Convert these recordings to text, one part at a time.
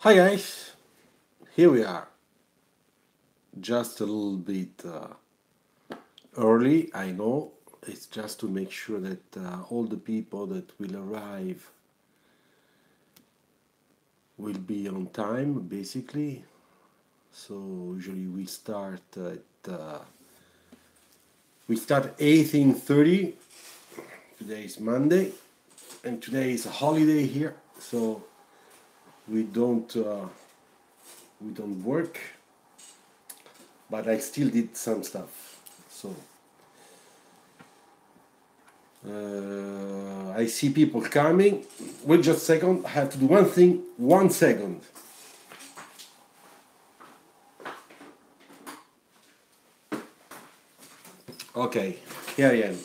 Hi guys, here we are. Just a little bit early, I know. It's just to make sure that all the people that will arrive will be on time, basically. So usually we start at 18:30. Today is Monday, and today is a holiday here, so we don't work. But I still did some stuff. So I see people coming. Wait just a second. I have to do one thing. 1 second. Okay, here I am.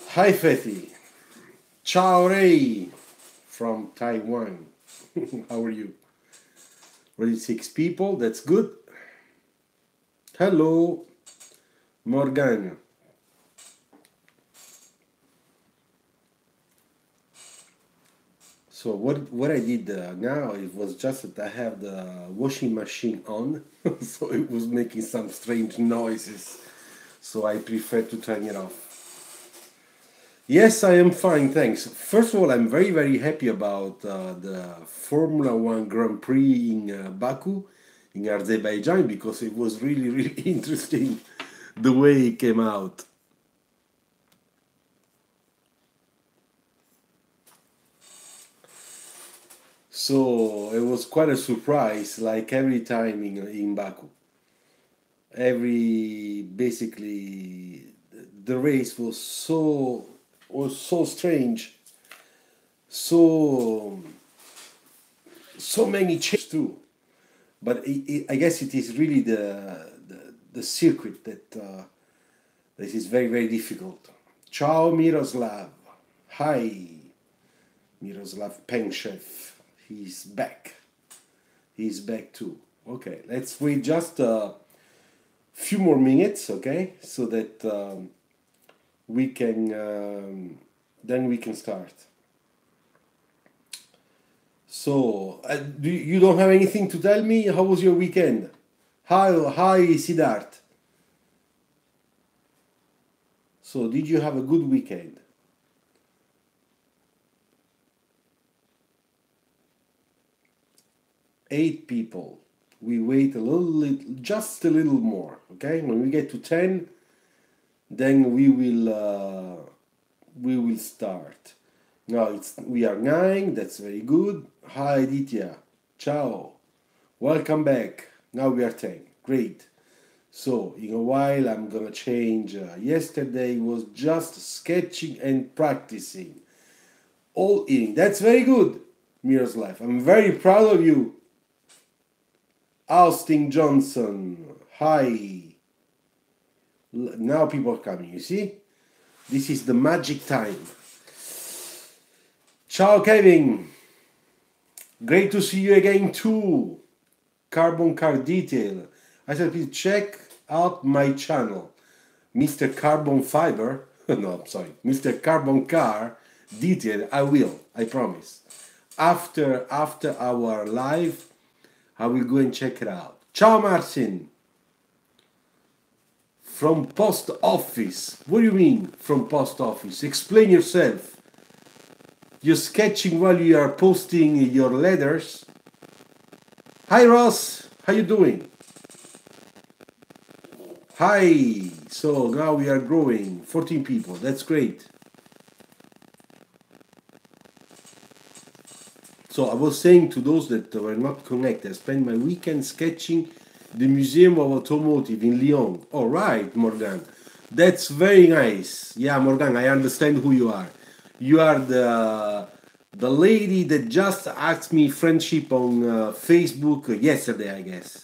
Hi Fethy. Ciao Ray from Taiwan. How are you? Already 6 people. That's good. Hello, Morgana. So what I did now, it was just that I have the washing machine on, so it was making some strange noises. So I prefer to turn it off. Yes, I am fine, thanks. First of all, I'm very happy about the Formula One Grand Prix in Baku, in Azerbaijan, because it was really interesting the way it came out. So it was quite a surprise, like every time in Baku. Basically, the race was so strange, so many changes too. But I guess it is really the circuit that this is very difficult. Ciao Miroslav. Hi Miroslav Penchev. He's back. He's back too. Okay, let's wait just a few more minutes, okay, so that we can then we can start. So you don't have anything to tell me? How was your weekend? Hi Siddharth. So did you have a good weekend? Eight people. We wait just a little more. Okay, when we get to 10, then we will start. Now we are 9. That's very good. Hi Aditya. Ciao. Welcome back. Now we are 10. Great. So in a while I'm gonna change. Yesterday was just sketching and practicing. All in. That's very good, Miroslav. I'm very proud of you. Austin Johnson, hi. Now people are coming, you see? This is the magic time. Ciao, Kevin. Great to see you again too. Carbon Car Detail. I said, please check out my channel. Mr. Carbon Fiber. No, I'm sorry. Mr. Carbon Car Detail. I will, I promise. After our live, I will go and check it out. Ciao Marcin. From post office. What do you mean from post office? Explain yourself. You're sketching while you are posting your letters. Hi Ross, how you doing? Hi. So now we are growing. 14 people. That's great. So I was saying to those that were not connected, I spent my weekend sketching the Museum of Automotive in Lyon. All right, Morgan. That's very nice. Yeah, Morgan, I understand who you are. You are the lady that just asked me friendship on Facebook yesterday, I guess.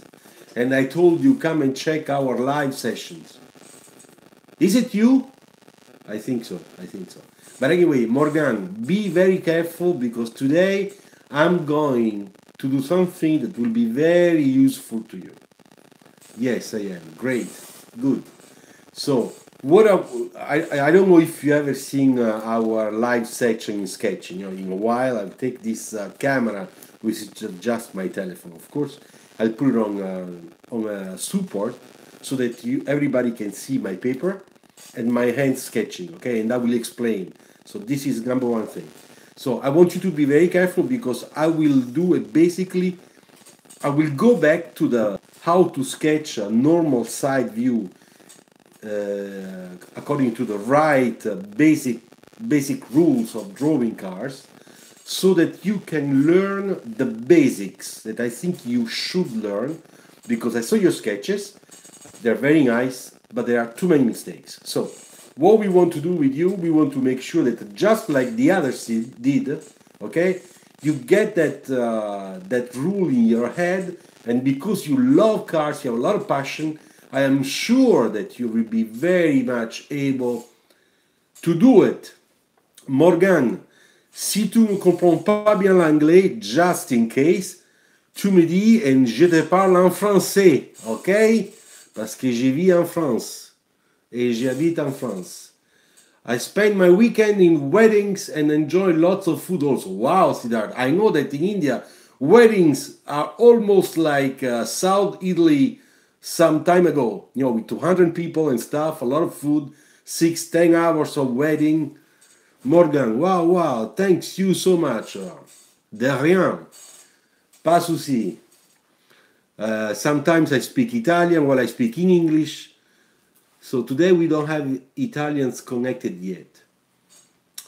And I told you, come and check our live sessions. Is it you? I think so. But anyway, Morgan, be very careful because today I'm going to do something that will be very useful to you. Yes, I am. Great. Good. So, what I don't know if you ever seen our live section in sketching. You know, in a while I'll take this camera, which is just my telephone, of course. I'll put it on a support so that everybody can see my paper and my hand sketching. Okay, and I will explain. So this is number one thing. So I want you to be very careful because I will do it basically. I will go back to the how to sketch a normal side view according to the right basic rules of drawing cars, so that you can learn the basics that I think you should learn, because I saw your sketches, they're very nice, but there are too many mistakes. So what we want to do with you, we want to make sure that just like the others did, okay, you get that rule in your head, and because you love cars, you have a lot of passion, I am sure that you will be very much able to do it. Morgan, si tu ne comprends pas bien l'anglais, just in case, tu me dis et je te parle en français, ok? Parce que je vis en France et j'habite en France. I spend my weekend in weddings and enjoy lots of food also. Wow, Siddharth, I know that in India, weddings are almost like South Italy some time ago. You know, with 200 people and stuff, a lot of food, 6-10 hours of wedding. Morgan, wow, thanks you so much. De rien. Pas souci. Sometimes I speak Italian while I speak in English. So today we don't have Italians connected yet.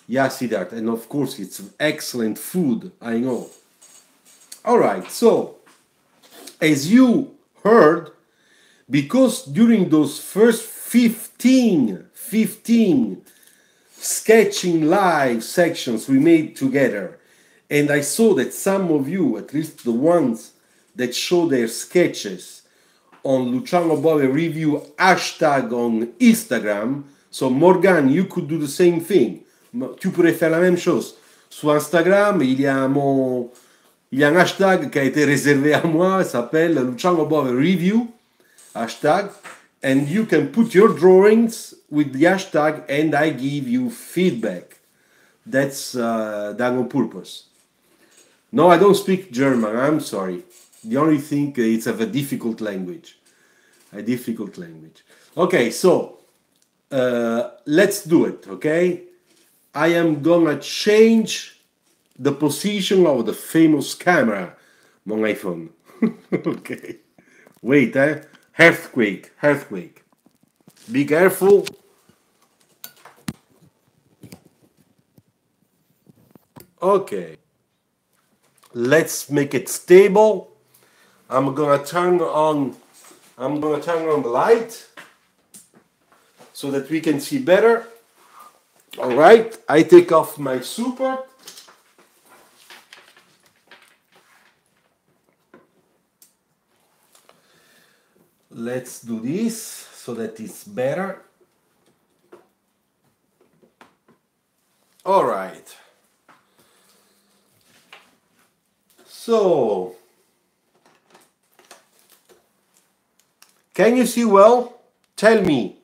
Yeah, Siddharth, and of course it's excellent food, I know. Alright, so as you heard, because during those first 15 sketching live sections we made together, and I saw that some of you, at least the ones that show their sketches on Luciano Bove review hashtag on Instagram, so Morgan, you could do the same thing. Tu pourrais faire la même chose. Sur Instagram, il y a un hashtag qui a été réservé à moi, s'appelle Luciano Bove review hashtag, and you can put your drawings with the hashtag and I give you feedback. That's done on purpose. No, I don't speak German, I'm sorry. The only thing, it's of a difficult language. Okay, so let's do it, okay? I am gonna change the position of the famous camera, mon iPhone. Okay. Wait, earthquake. Be careful. Okay. Let's make it stable. I'm gonna turn on the light so that we can see better. All right, I take off my support. Let's do this so that it's better. All right. So, can you see well? Tell me.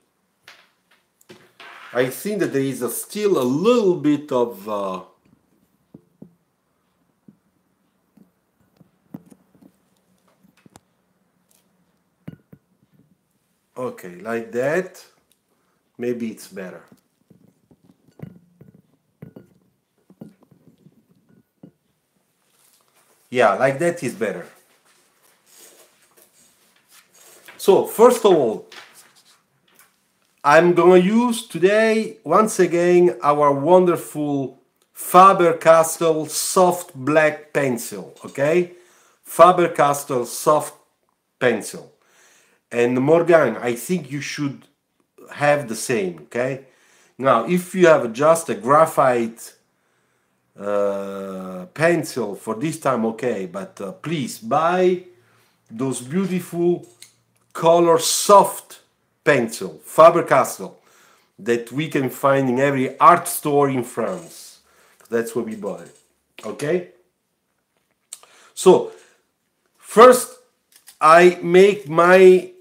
I think that there is still a little bit of okay, like that. Maybe it's better. Yeah, like that is better. So, first of all, I'm gonna use today, once again, our wonderful Faber-Castell soft black pencil, okay? Faber-Castell soft pencil. And Morgan, I think you should have the same, okay? Now, if you have just a graphite pencil for this time, okay, but please buy those beautiful color soft pencil, Faber-Castell, that we can find in every art store in France. That's where we bought it, okay? So, first I make my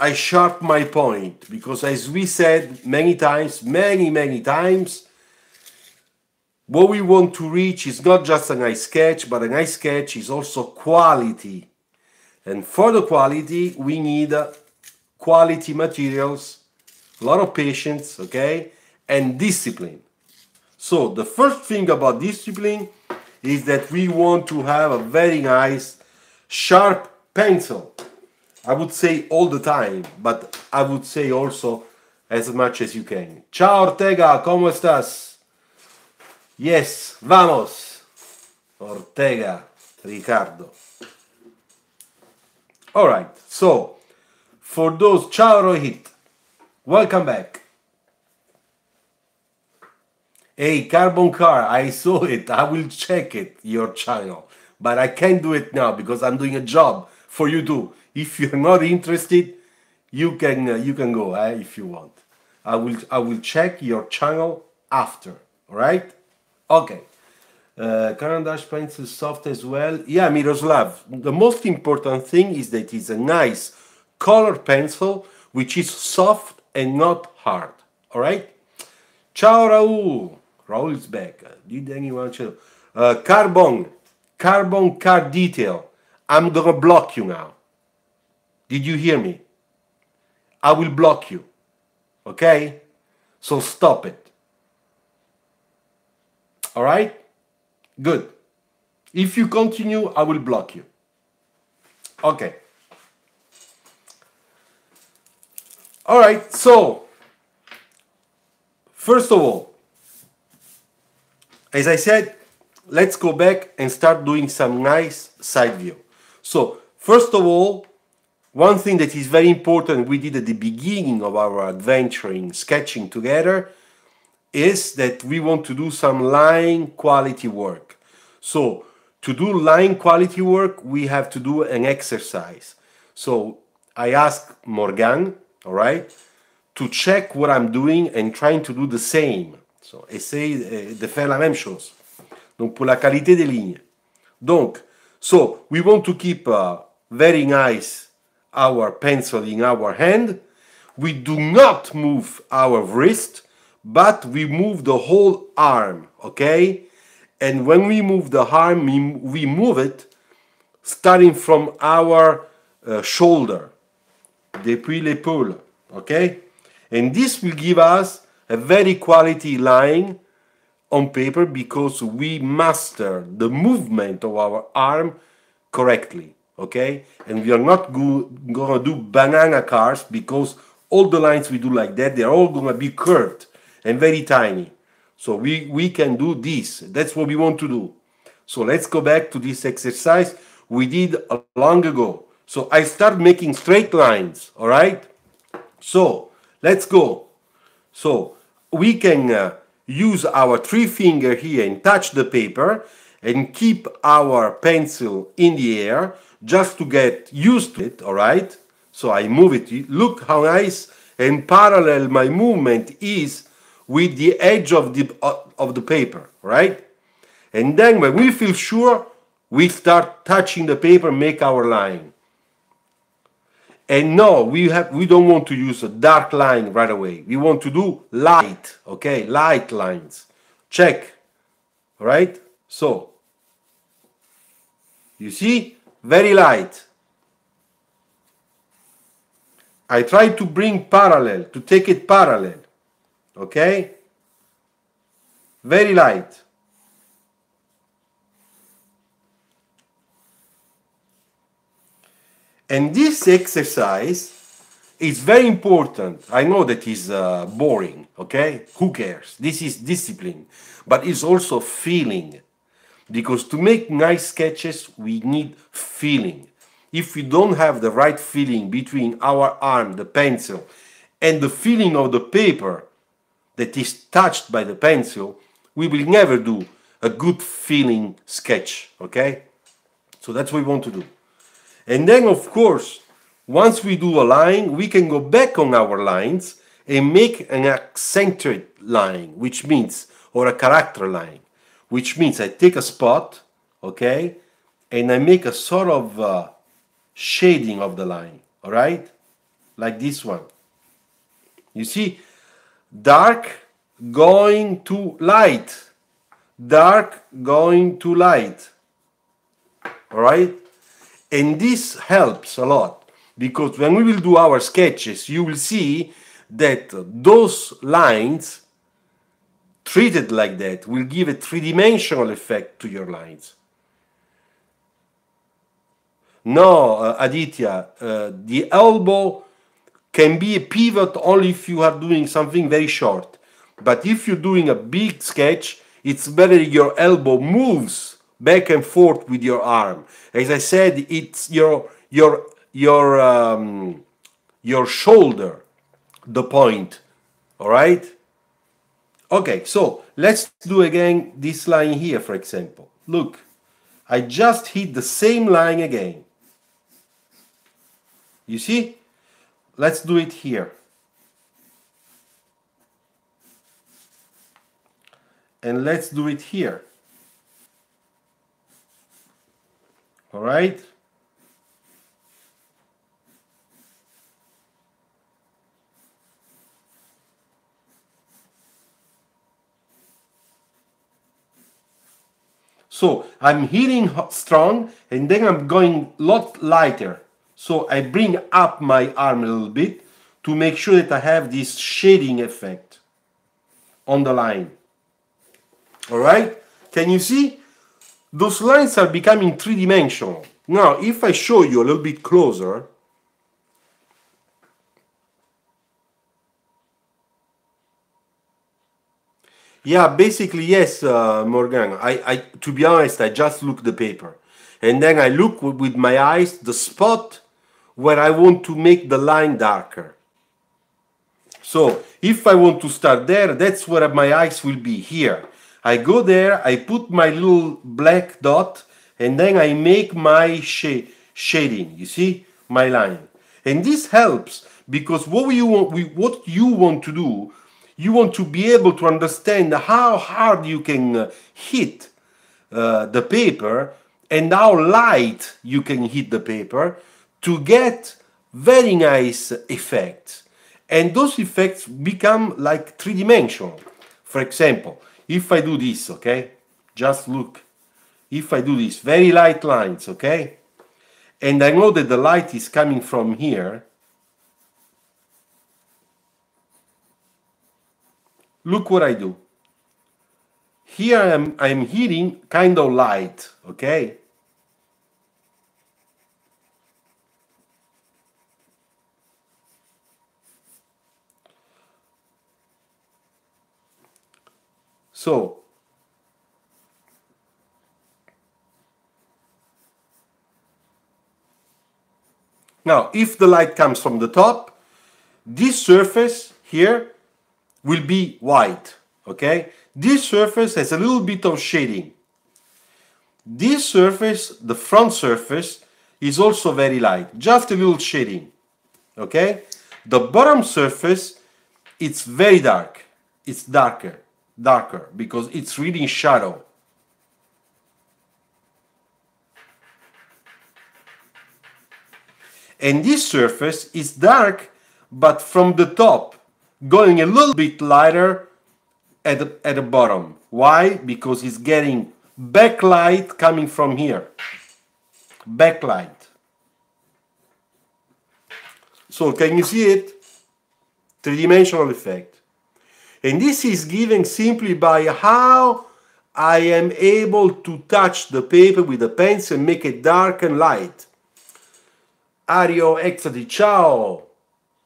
I sharp my point, because as we said many times, many times, what we want to reach is not just a nice sketch, but a nice sketch is also quality. And for the quality, we need quality materials, a lot of patience, okay, and discipline. So the first thing about discipline is that we want to have a very nice, sharp pencil. I would say all the time, but I would say also as much as you can. Ciao Ortega, ¿cómo estás? Yes, vamos. Ortega, Ricardo. All right, so for those, ciao Rohit, welcome back. Hey, Carbon Car, I saw it. I will check it, your channel. But I can't do it now because I'm doing a job for you too. If you're not interested, you can go if you want. I will check your channel after. All right? Okay. Caran Dash pencil soft as well. Yeah, Miroslav. The most important thing is that it's a nice color pencil which is soft and not hard. All right? Ciao Raul. Raul is back. Did anyone show? Carbon car detail. I'm gonna block you now. Did you hear me? I will block you. Okay? So stop it. All right? Good. If you continue, I will block you. Okay. All right, so first of all, as I said, let's go back and start doing some nice side view. So first of all, one thing that is very important we did at the beginning of our adventure in sketching together is that we want to do some line quality work. So to do line quality work, we have to do an exercise. So I asked Morgan, all right, to check what I'm doing and trying to do the same. So, essayer de faire la même chose. Donc, pour la qualité des lignes. Donc, so we want to keep very nice our pencil in our hand. We do not move our wrist, but we move the whole arm, okay? And when we move the arm, we move it starting from our shoulder, depuis l'épaule, okay? And this will give us a very quality line on paper because we master the movement of our arm correctly, okay? And we are not gonna do banana cars because all the lines we do like that, they're all gonna be curved and very tiny. So we can do this. That's what we want to do. So let's go back to this exercise we did long ago. So I start making straight lines, all right? So let's go. So we can use our three finger here and touch the paper and keep our pencil in the air just to get used to it, all right? So I move it. Look how nice and parallel my movement is with the edge of the paper, right? And then when we feel sure, we start touching the paper, make our line. And no, we don't want to use a dark line right away. We want to do light, okay? Light lines. Check, right? So, you see? Very light. I try to bring parallel, to take it parallel, okay? Very light. And this exercise is very important. I know that is boring, okay? Who cares? This is discipline, but it's also feeling. Because to make nice sketches, we need feeling. If we don't have the right feeling between our arm, the pencil, and the feeling of the paper that is touched by the pencil, we will never do a good feeling sketch, okay? So that's what we want to do. And then, of course, once we do a line, we can go back on our lines and make an accented line, which means, or a character line, which means I take a spot, okay, and I make a sort of shading of the line, all right? like this one. You see, dark going to light, dark going to light, all right? And this helps a lot, because when we will do our sketches, you will see that those lines treated like that will give a three-dimensional effect to your lines. No, Aditya, the elbow can be a pivot only if you are doing something very short. But if you're doing a big sketch, it's better your elbow moves back and forth with your arm. As I said, it's your shoulder, the point. All right? Okay, so let's do again this line here, for example. Look, I just hit the same line again. You see? Let's do it here. And let's do it here. All right? So I'm hitting strong, and then I'm going a lot lighter. So I bring up my arm a little bit to make sure that I have this shading effect on the line. All right? Can you see? Those lines are becoming three-dimensional. Now, if I show you a little bit closer, yeah, basically, yes, Morgan. To be honest, I just look the paper. And then I look with my eyes the spot where I want to make the line darker. So, if I want to start there, that's where my eyes will be, here. I go there, I put my little black dot, and then I make my shading, you see, my line. And this helps, because what you want to do, you want to be able to understand how hard you can hit the paper and how light you can hit the paper to get very nice effects. And those effects become like three-dimensional. For example, if I do this, okay, just look. If I do this, very light lines, okay, and I know that the light is coming from here, look what I do. Here I'm hitting kind of light, okay? So, now if the light comes from the top, this surface here will be white, okay? This surface has a little bit of shading. This surface, the front surface, is also very light, just a little shading, okay? The bottom surface, it's very dark. It's darker because it's really in shadow. And this surface is dark, but from the top, going a little bit lighter at the bottom. Why? Because it's getting backlight coming from here. Backlight. So can you see it? Three-dimensional effect. And this is given simply by how I am able to touch the paper with a pencil and make it dark and light. Ario Exati, ciao!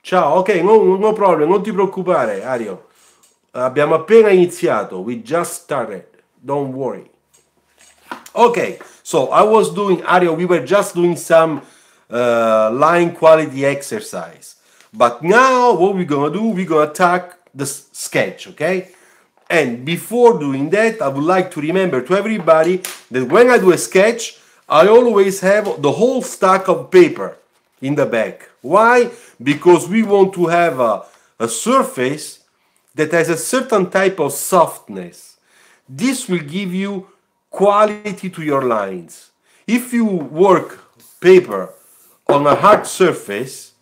Ciao, ok, no problem, non ti preoccupare, Ario. Abbiamo appena iniziato, we just started, don't worry. Okay, so I was doing, Ario, we were just doing some line quality exercise. But now what we're gonna do, we're gonna attack the sketch, okay? And before doing that, I would like to remember to everybody that when I do a sketch, I always have the whole stack of paper in the back. Why? Because we want to have a surface that has a certain type of softness. This will give you quality to your lines. If you work paper on a hard surface,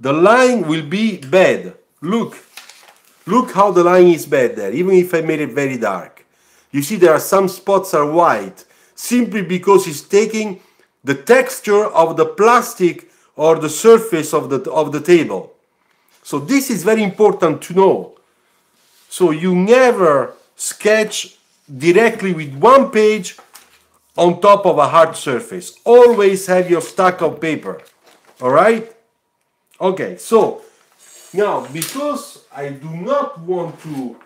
the line will be bad. Look how the line is bad there, even if I made it very dark. You see there are some spots are white, simply because it's taking the texture of the plastic or the surface of the table. So this is very important to know. So you never sketch directly with one page on top of a hard surface. Always have your stack of paper. All right? Okay, so now because I do not want to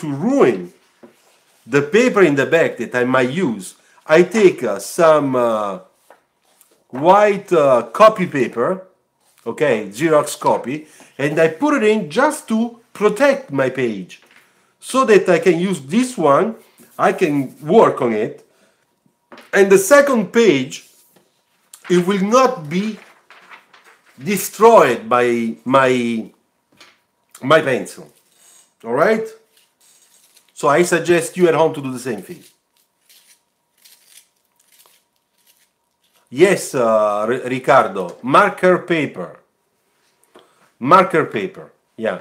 ruin the paper in the back that I might use, I take some white copy paper, okay, Xerox copy, and I put it in just to protect my page, so that I can use this one, I can work on it, and the second page, it will not be destroyed by my pencil. All right? So I suggest you at home to do the same thing. Yes, Ricardo, marker paper. Marker paper, yeah.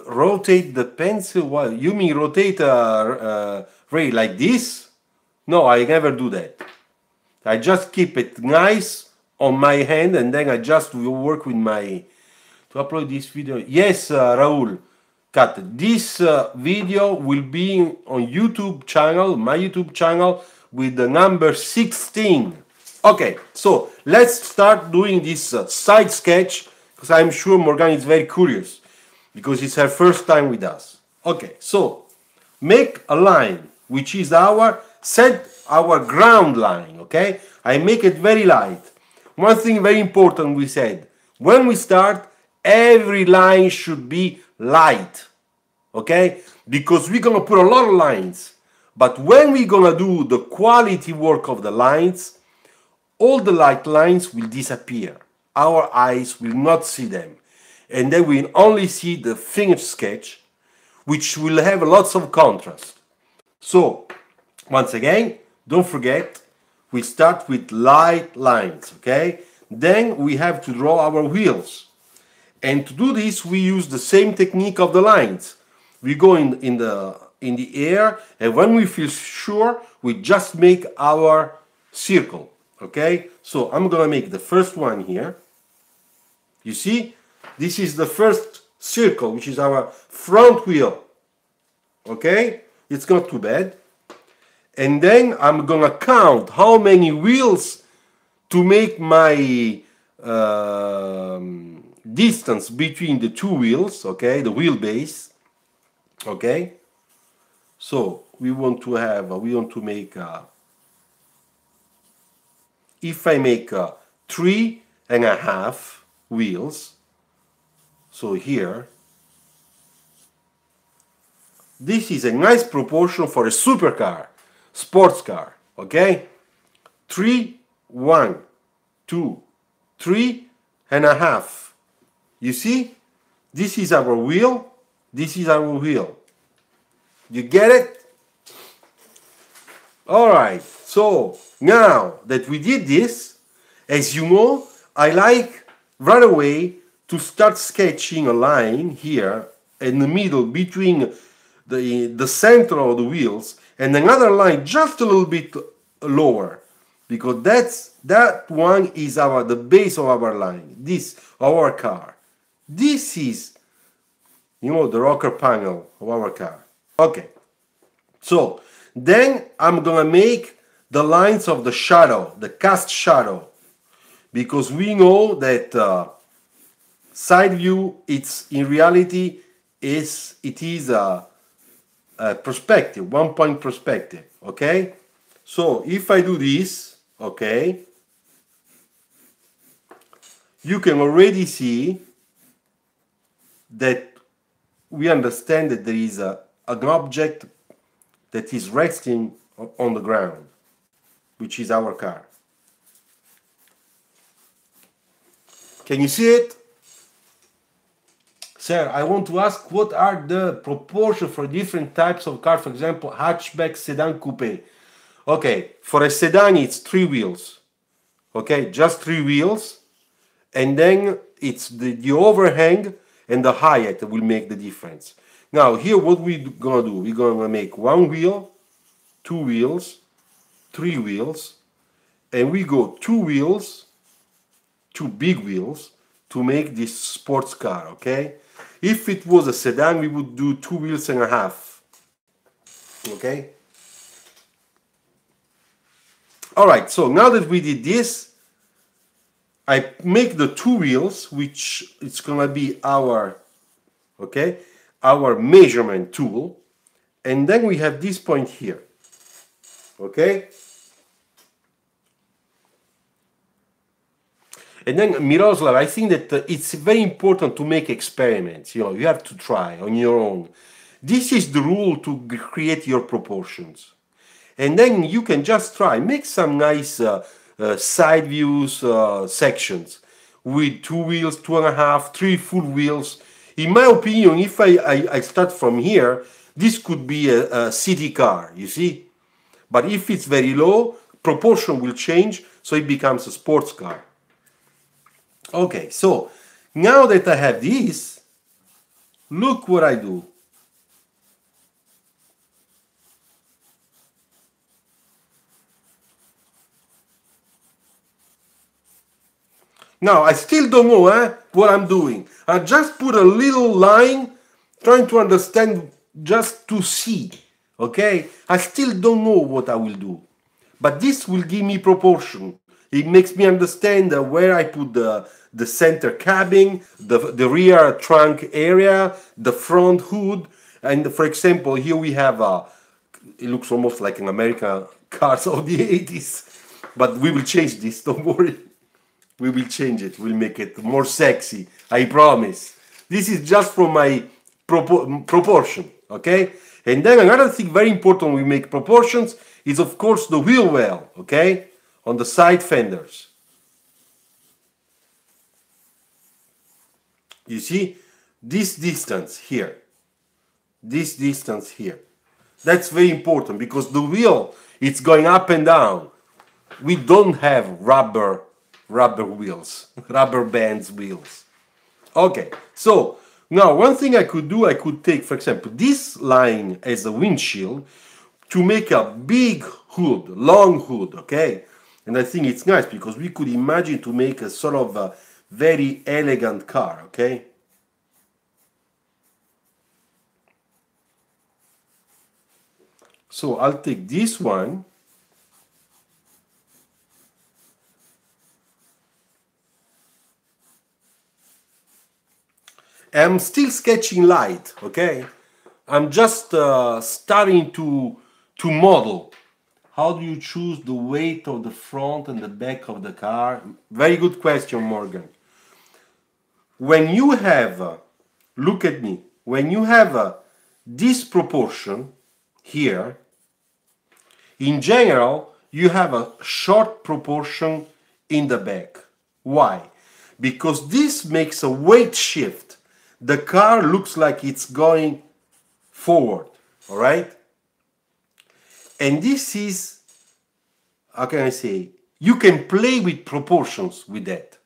Rotate the pencil, what? You mean rotate Ray, like this? No, I never do that. I just keep it nice on my hand, and then I just will work with my... To upload this video. Yes, Raul, cut. This video will be on YouTube channel, my YouTube channel, with the number 16. Okay, so let's start doing this side sketch, because I'm sure Morgan is very curious, because it's her first time with us. Okay, so make a line, which is set our ground line, okay? I make it very light. One thing very important we said, when we start, every line should be light, okay? Because we're gonna put a lot of lines, but when we're gonna do the quality work of the lines, all the light lines will disappear. Our eyes will not see them. And then we'll only see the finished sketch, which will have lots of contrast. So, once again, don't forget, we start with light lines, okay? Then we have to draw our wheels. And to do this, we use the same technique of the lines. We go in the air, and when we feel sure, we just make our circle, okay? So I'm gonna make the first one here. You see? This is the first circle, which is our front wheel, okay? It's not too bad. And then I'm gonna count how many wheels to make my distance between the two wheels, okay, the wheelbase, okay. So we want to make if I make 3.5 wheels, so here, this is a nice proportion for a supercar, sports car, okay? 3, 1, 2, 3.5. You see? This is our wheel. This is our wheel. You get it? Alright, so now that we did this, as you know, I like right away to start sketching a line here in the middle between the center of the wheels and another line just a little bit lower, because that one is the base of our line, this our car. This is, you know, the rocker panel of our car. Okay, so then I'm gonna make the lines of the shadow, the cast shadow, because we know that side view, it's in reality it is a perspective, 1 point perspective, okay? So if I do this, okay, you can already see that we understand that there is an object that is resting on the ground, which is our car. Can you see it? Sir, I want to ask, what are the proportions for different types of car? For example, hatchback, sedan, coupe. Okay, for a sedan it's 3 wheels. okay, just 3 wheels, and then it's the overhang and the height that will make the difference. Now here what we gonna do, we're gonna make 1 wheel, 2 wheels, 3 wheels, and we go 2 wheels, 2 big wheels to make this sports car, okay? If it was a sedan, we would do 2 wheels and a half, okay? All right, so now that we did this, I make the 2 wheels, which it's gonna be our, okay, our measurement tool, and then we have this point here, okay? And then Miroslav, I think that it's very important to make experiments. You know, you have to try on your own. This is the rule to create your proportions. And then you can just try, make some nice side views sections with 2 wheels, 2.5, 3 full wheels. In my opinion, if I start from here, this could be a city car, you see? But if it's very low, proportion will change, so it becomes a sports car. Okay, so now that I have this, look what I do. Now, I still don't know what I'm doing. I just put a little line trying to understand, just to see, okay? I still don't know what I will do. But this will give me proportion. It makes me understand where I put the center cabin, the rear trunk area, the front hood. And for example, here we have, it looks almost like an American cars of the 80s. But we will change this, don't worry. We will change it. We'll make it more sexy. I promise. This is just from my proportion, okay? And then another thing very important when we make proportions is, of course, the wheel well, okay? On the side fenders. You see, this distance here. This distance here. That's very important because the wheel, it's going up and down. We don't have rubber wheels, rubber bands wheels. Okay, so now one thing I could do, I could take, for example, this line as a windshield to make a big hood, long hood, okay? And I think it's nice because we could imagine to make a sort of a very elegant car, okay? So I'll take this one. I'm still sketching light, okay? I'm just starting to model. How do you choose the weight of the front and the back of the car? Very good question, Morgan. When you have, look at me, when you have this proportion here, in general, you have a short proportion in the back. Why? Because this makes a weight shift. The car looks like it's going forward, all right? And this is, how can I say, you can play with proportions with that.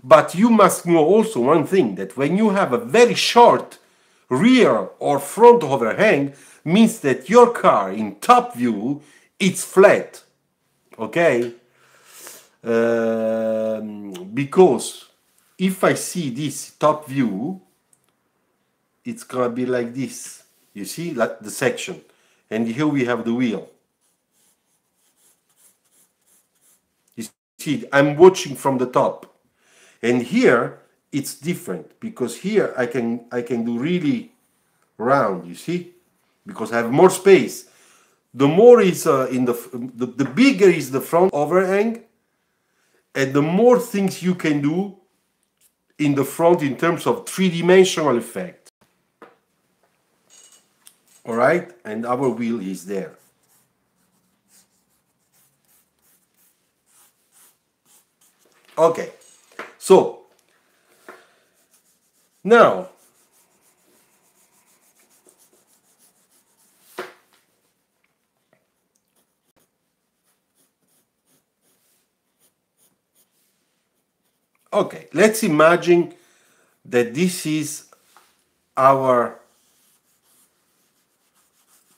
But you must know also one thing, that when you have a very short rear or front overhang, means that your car in top view, it's flat, okay? Because if I see this top view, it's gonna be like this. You see, like the section. And here we have the wheel. You see, I'm watching from the top. And here it's different because here I can do really round, you see? Because I have more space. The more is the bigger is the front overhang, and the more things you can do in the front in terms of three-dimensional effect. All right, and our wheel is there. Okay, so now Okay, let's imagine that this is our,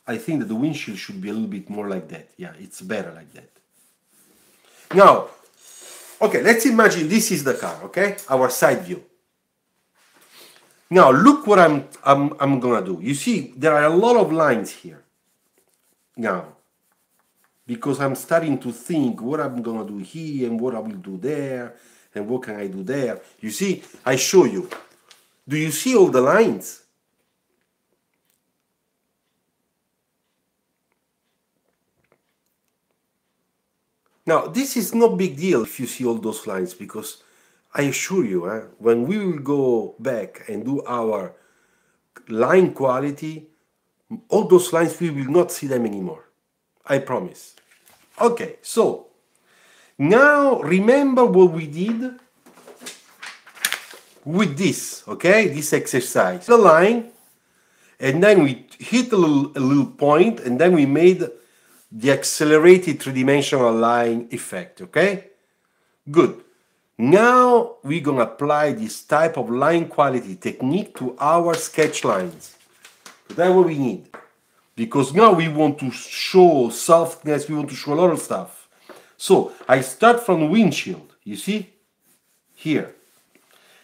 I think that the windshield should be a little bit more like that. Yeah, it's better like that. Now, okay, let's imagine this is the car, okay? Our side view. Now, look what I'm gonna do. You see, there are a lot of lines here. Now, because I'm starting to think what I'm gonna do here and what I will do there and what can I do there. You see, I show you. Do you see all the lines? Now, this is no big deal if you see all those lines, because I assure you, when we will go back and do our line quality, all those lines, we will not see them anymore. I promise. Okay, so now remember what we did with this, okay? This exercise. The line, and then we hit a little point, and then we made the accelerated three-dimensional line effect, okay? Good. Now we're gonna apply this type of line quality technique to our sketch lines. That's what we need. Because now we want to show softness, we want to show a lot of stuff. So I start from windshield, you see? Here.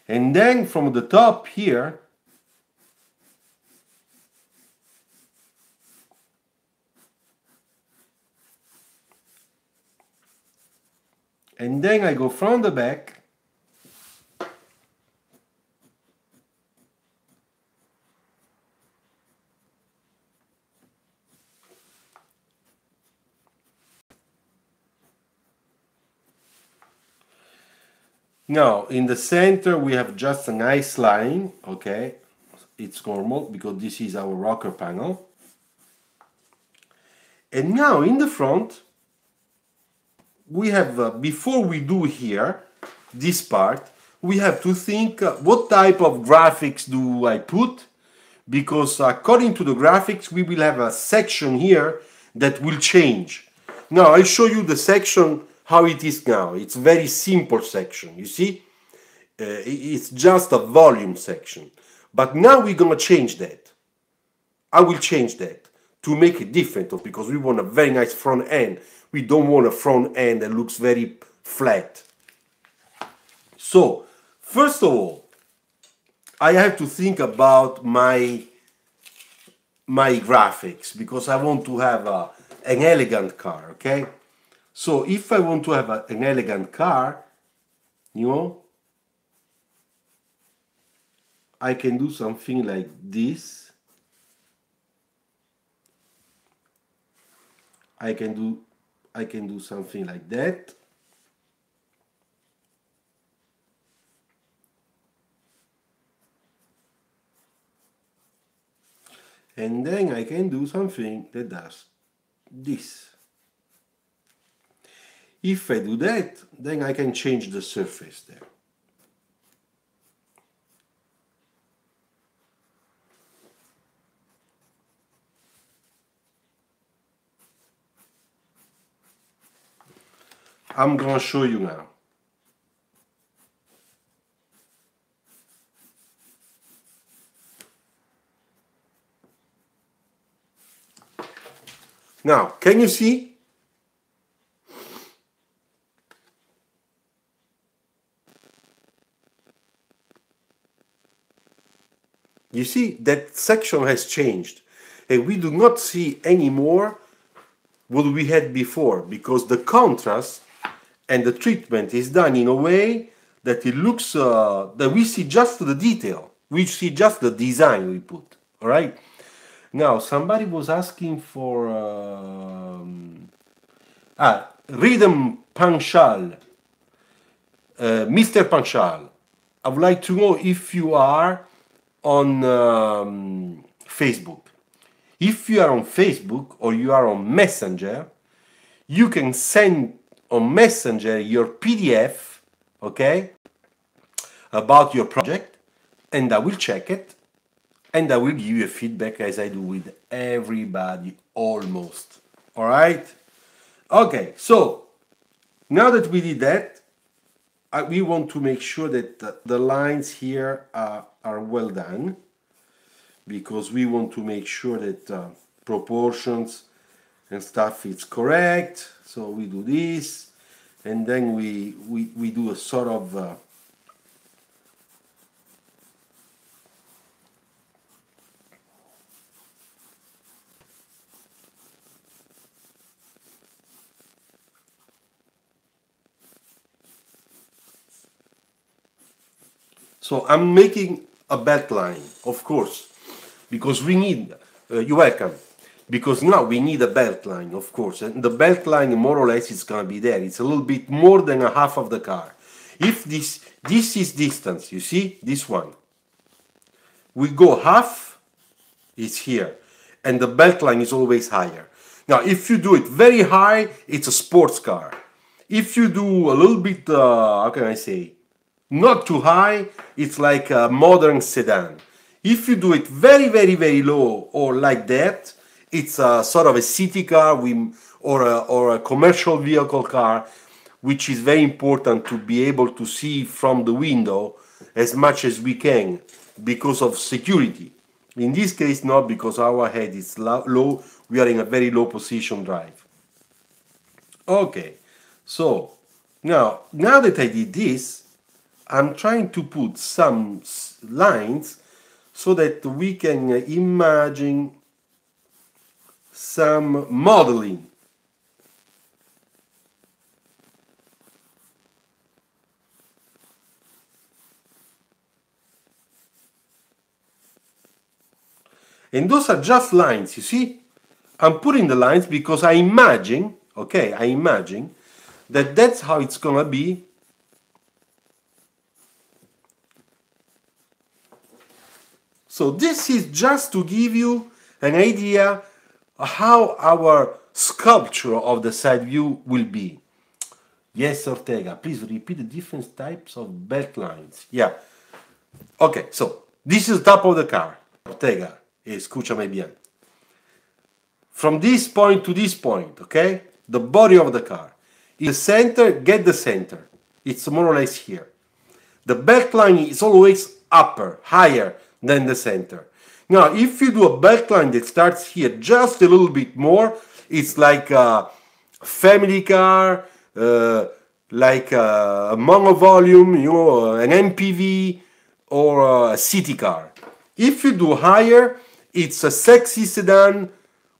And then from the top here, and then I go from the back, now in the center we have just a nice line, okay? It's normal because this is our rocker panel. And now in the front, we have, before we do here, this part, we have to think what type of graphics do I put, because according to the graphics, we will have a section here that will change. Now, I'll show you the section, how it is now. It's a very simple section, you see? It's just a volume section. But now we're gonna change that. I will change that to make it different, because we want a very nice front end. We don't want a front end that looks very flat. So, first of all, I have to think about my graphics, because I want to have an elegant car, okay? So, if I want to have an elegant car, you know, I can do something like this. I can do something like that. And then I can do something that does this. If I do that, then I can change the surface there. I'm gonna show you now. Now, can you see? You see that section has changed, and we do not see anymore what we had before, because the contrast and the treatment is done in a way that it looks that we see just the detail, we see just the design we put. All right. Now somebody was asking for Rhythm Panchal, Mr. Panchal. I would like to know if you are on Facebook. If you are on Facebook or you are on Messenger, you can send on Messenger your PDF, okay, about your project, and I will check it, and I will give you a feedback as I do with everybody almost. All right? Okay, so now that we did that, we want to make sure that the lines here are well done, because we want to make sure that proportions and stuff is correct. So we do this, and then we do a sort of so I'm making a belt line, of course, because we need, you're welcome, because now we need a belt line, of course, and the belt line more or less is going to be there. It's a little bit more than a half of the car. If this is distance, you see, this one, we go half, is here, and the belt line is always higher. Now, if you do it very high, it's a sports car. If you do a little bit, how can I say, not too high, it's like a modern sedan. If you do it very, very, very low or like that, it's a sort of a city car or a commercial vehicle car, which is very important to be able to see from the window as much as we can because of security. In this case, not, because our head is low, we are in a very low position drive. Okay, so now that I did this, I'm trying to put some lines so that we can imagine some modeling. And those are just lines, you see? I'm putting the lines because I imagine, okay, I imagine that that's how it's gonna be. So this is just to give you an idea how our sculpture of the side view will be. Yes, Ortega, please repeat the different types of belt lines. Yeah. Okay, so this is the top of the car. Ortega, escúchame bien. From this point to this point, okay? The body of the car. In the center, get the center. It's more or less here. The belt line is always upper, higher than the center. Now, if you do a belt line that starts here just a little bit more, it's like a family car, like a monovolume, you know, an MPV or a city car. If you do higher, it's a sexy sedan,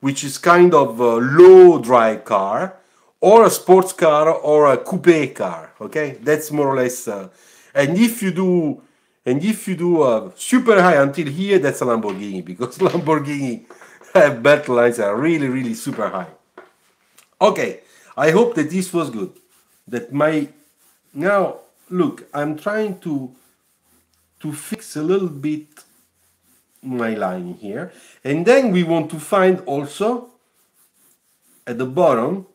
which is kind of a low drive car, or a sports car or a coupe car. Okay, that's more or less. And if you do super high until here, that's a Lamborghini, because Lamborghini belt lines are really, really super high. Okay, I hope that this was good. Now look, I'm trying to fix a little bit my line here, and then we want to find also at the bottom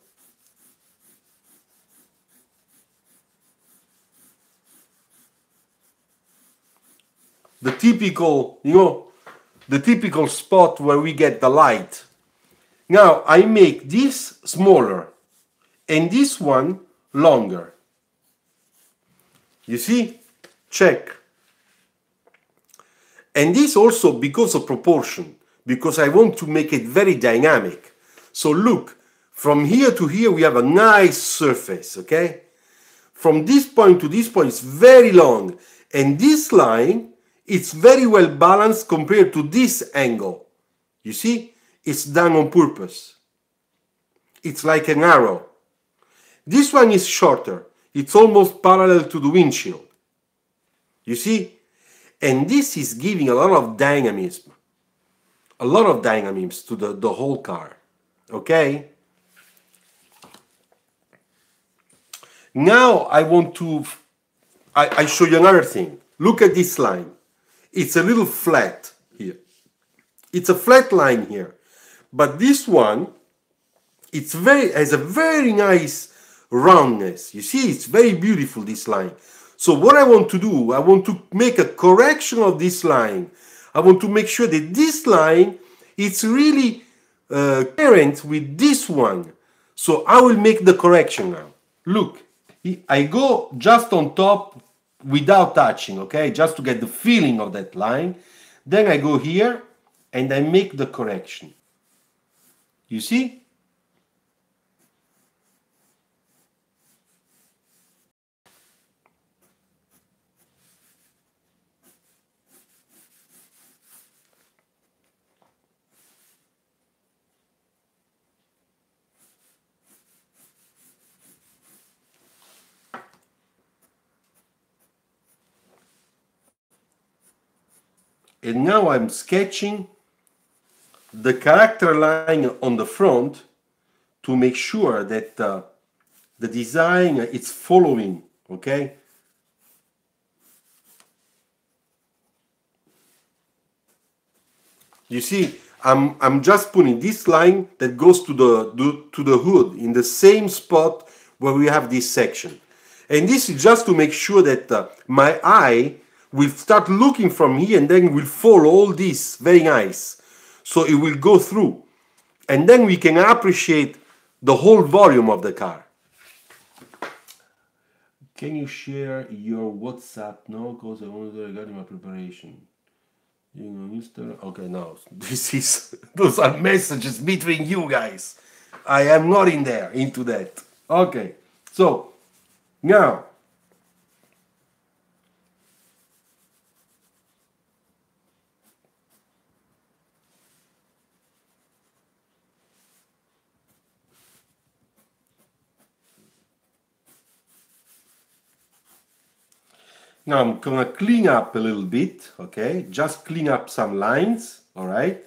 the typical, you know, the typical spot where we get the light. Now I make this smaller and this one longer. You see? Check. And this also because of proportion, because I want to make it very dynamic. So look, from here to here we have a nice surface, okay? From this point to this point it's very long, and this line, it's very well balanced compared to this angle. You see? It's done on purpose. It's like an arrow. This one is shorter. It's almost parallel to the windshield. You see? And this is giving a lot of dynamism. A lot of dynamism to the whole car. Okay? Now I want to... I show you another thing. Look at this line. It's a little flat here. It's a flat line here. But this one, has a very nice roundness. You see, it's very beautiful, this line. So what I want to do, I want to make a correction of this line. I want to make sure that this line, it's really coherent with this one. So I will make the correction now. Look, I go just on top without touching, okay? Just to get the feeling of that line. Then I go here and I make the correction. You see? And now I'm sketching the character line on the front to make sure that the design is following, okay? You see, I'm just putting this line that goes to the hood in the same spot where we have this section. And this is just to make sure that my eye will start looking from here and then will follow all this. Very nice. So it will go through. And then we can appreciate the whole volume of the car. Can you share your WhatsApp? No, because I want to regarding my preparation. You know, Mr. Okay, no, those are messages between you guys. I am not in there into that. Okay, so now I'm gonna clean up a little bit, okay? Just clean up some lines, all right?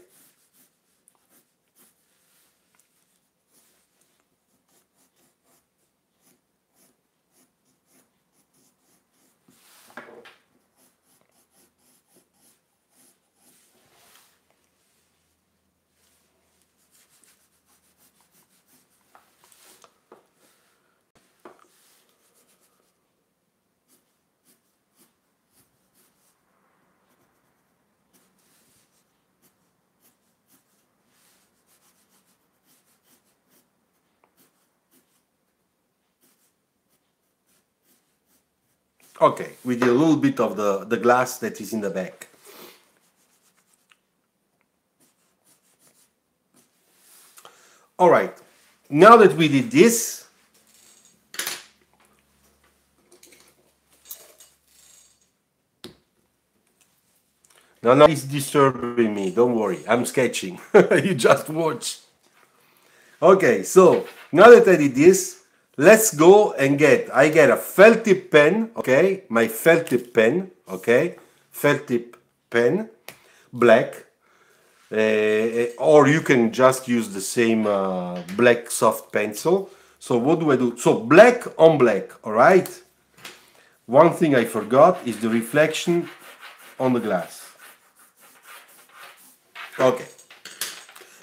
Okay, we did a little bit of the glass that is in the back. All right, now that we did this, no, it's disturbing me, don't worry, I'm sketching, you just watch. Okay, so now that I did this, let's go and I get a felt tip pen, okay, my felt tip pen, okay, felt tip pen, black, or you can just use the same black soft pencil. So what do I do? So black on black, all right? One thing I forgot is the reflection on the glass. Okay.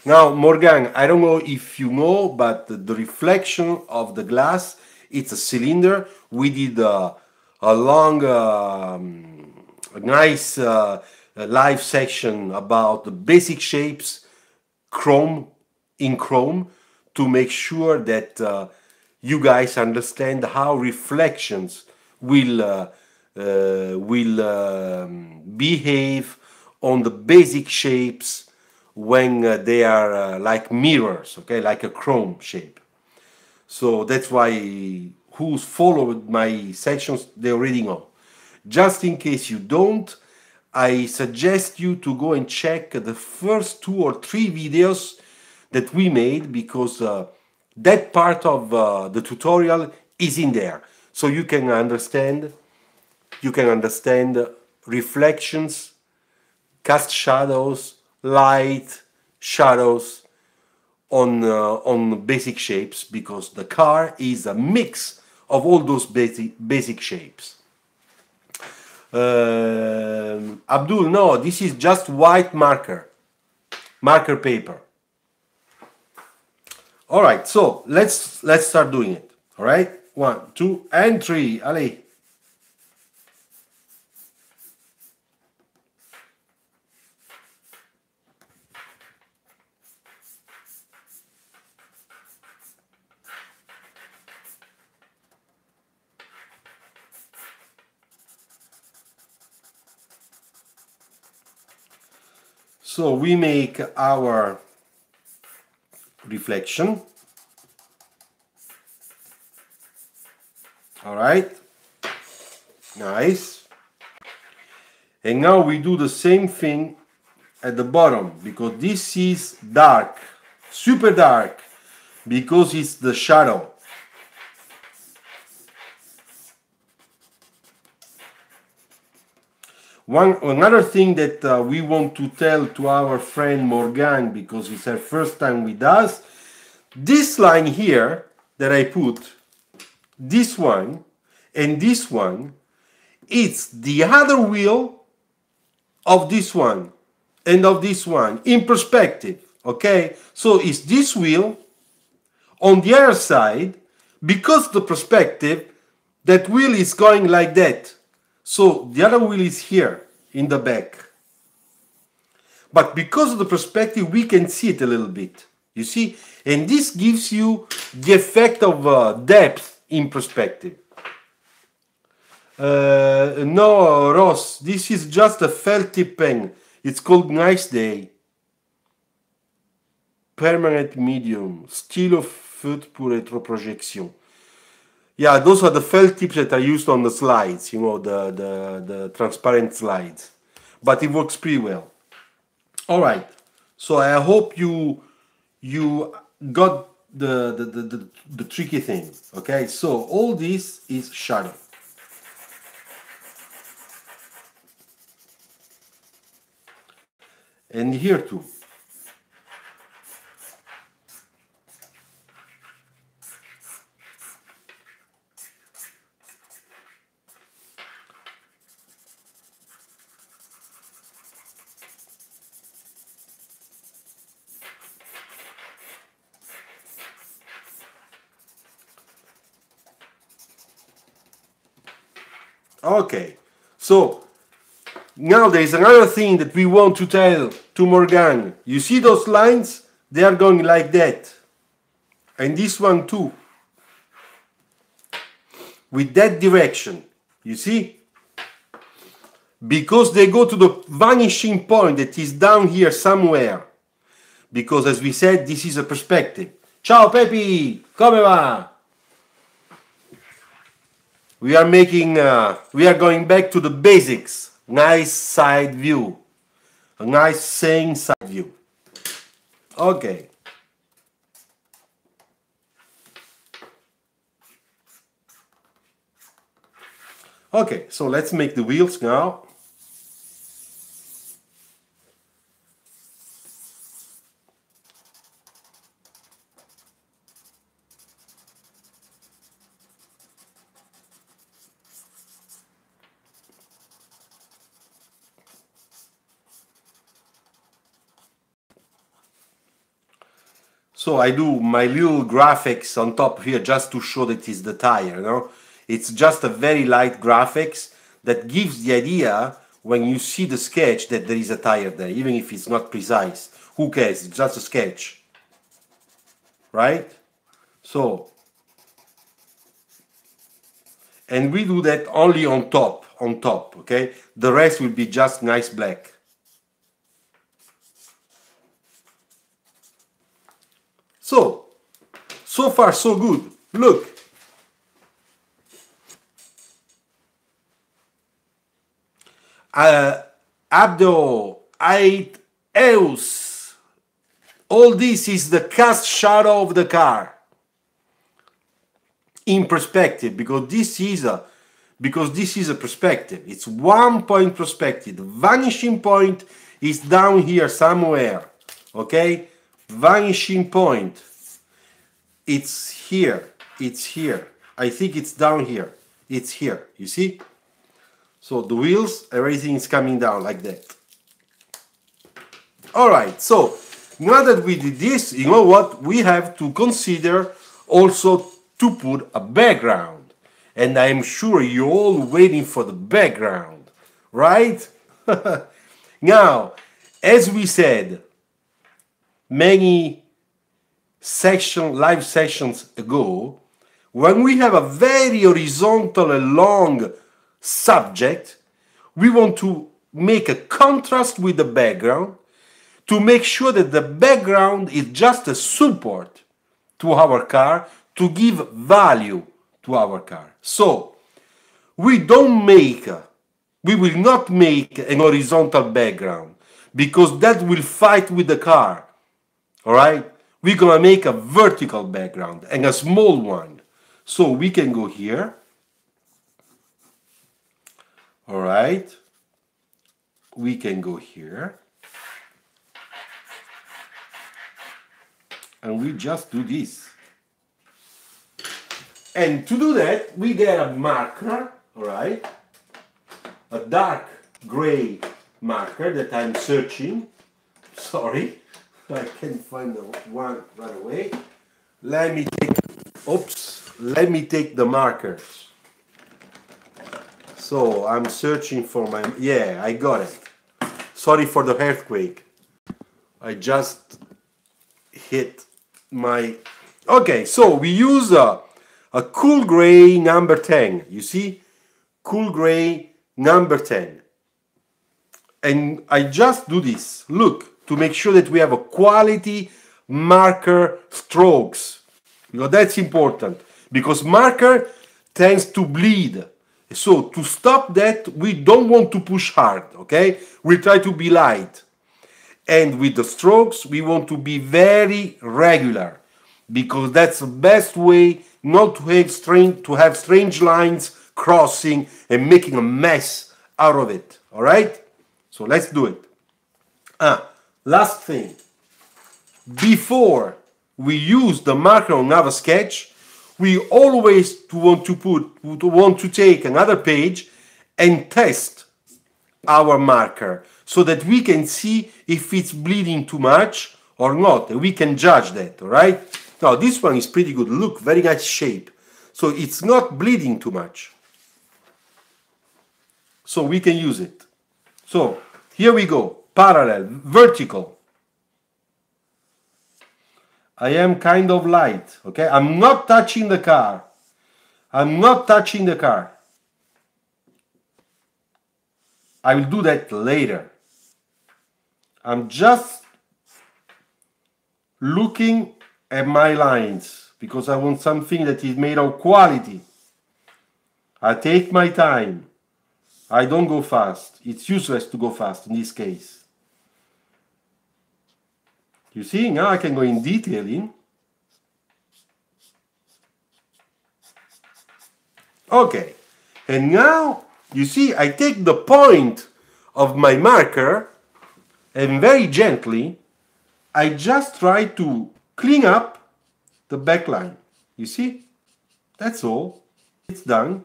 Now, Morgan, I don't know if you know, but the reflection of the glass, it's a cylinder. We did a long, nice live section about the basic shapes, in chrome, to make sure that you guys understand how reflections will behave on the basic shapes when they are like mirrors, okay, like a chrome shape. So that's why who's followed my sections, they already know. Just in case you don't, I suggest you to go and check the first 2 or 3 videos that we made, because that part of the tutorial is in there. So you can understand reflections, cast shadows, light, shadows on basic shapes, because the car is a mix of all those basic shapes. Abdul, no, this is just white marker paper. All right, so let's start doing it. All right, 1, 2, and 3. Allez. So we make our reflection. All right, nice. And now we do the same thing at the bottom, because this is dark, super dark, because it's the shadow. Another thing that we want to tell to our friend Morgan, because it's her first time with us, this line here that I put, this one and this one, it's the other wheel of this one and of this one in perspective, okay? So it's this wheel on the other side, because the perspective, that wheel is going like that. So the other wheel is here in the back. But because of the perspective, we can see it a little bit, you see? And this gives you the effect of depth in perspective. No, Ross, this is just a felt tip pen. It's called Nice Day. Permanent medium. Stylo feutre pour rétroprojection. Yeah, those are the felt tips that are used on the slides, you know, the transparent slides. But it works pretty well. All right. So I hope you got the tricky thing. Okay. So all this is shadow. And here too. Okay, so now there is another thing that we want to tell to Morgan. You see those lines? They are going like that. And this one too. With that direction. You see? Because they go to the vanishing point that is down here somewhere. Because as we said, this is a perspective. Ciao Pepi! Come va? We are making, we are going back to the basics. Nice side view. A nice same side view. Okay. Okay, so let's make the wheels now. So I do my little graphics on top here just to show that it's the tire, no? It's just a very light graphics that gives the idea when you see the sketch that there is a tire there, even if it's not precise. Who cares? It's just a sketch. Right? So, and we do that only on top, okay? The rest will be just nice black. So far so good. Look. Abdo, Ait, Eus. All this is the cast shadow of the car. In perspective, because this is a perspective. It's 1 point perspective. The vanishing point is down here somewhere. Okay? Vanishing point. It's here. It's here. I think it's down here. It's here. You see? So the wheels, everything is coming down like that. Alright, so now that we did this, you know what? We have to consider also to put a background. And I'm sure you're all waiting for the background, right? Now, as we said many live sessions ago, when we have a very horizontal and long subject, we want to make a contrast with the background to make sure that the background is just a support to our car, to give value to our car. So we will not make an horizontal background because that will fight with the car. All right, we're gonna make a vertical background and a small one. So we can go here. All right, we can go here. And we just do this. And to do that, we get a marker, all right? A dark gray marker that I'm searching. Sorry, I can't find the one right away. Let me take the markers. So I'm searching for my, yeah, I got it. Sorry for the earthquake. I just hit my, okay, so we use a cool gray number 10, you see? Cool gray number 10. And I just do this, look, to make sure that we have a quality marker strokes. You know, that's important because marker tends to bleed. So to stop that, we don't want to push hard, okay? We try to be light. And with the strokes, we want to be very regular because that's the best way not to have strange lines crossing and making a mess out of it. All right? So let's do it. Last thing. Before we use the marker on our sketch, we always want to take another page and test our marker so that we can see if it's bleeding too much or not. We can judge that, all right? Now, this one is pretty good. Look, very nice shape. So it's not bleeding too much. So we can use it. So here we go. Parallel, vertical. I am kind of light, okay? I'm not touching the car. I'm not touching the car. I will do that later. I'm just looking at my lines because I want something that is made of quality. I take my time. I don't go fast. It's useless to go fast in this case. You see, now I can go in detailing. Okay, and now you see I take the point of my marker and very gently I just try to clean up the backline. You see? That's all. It's done.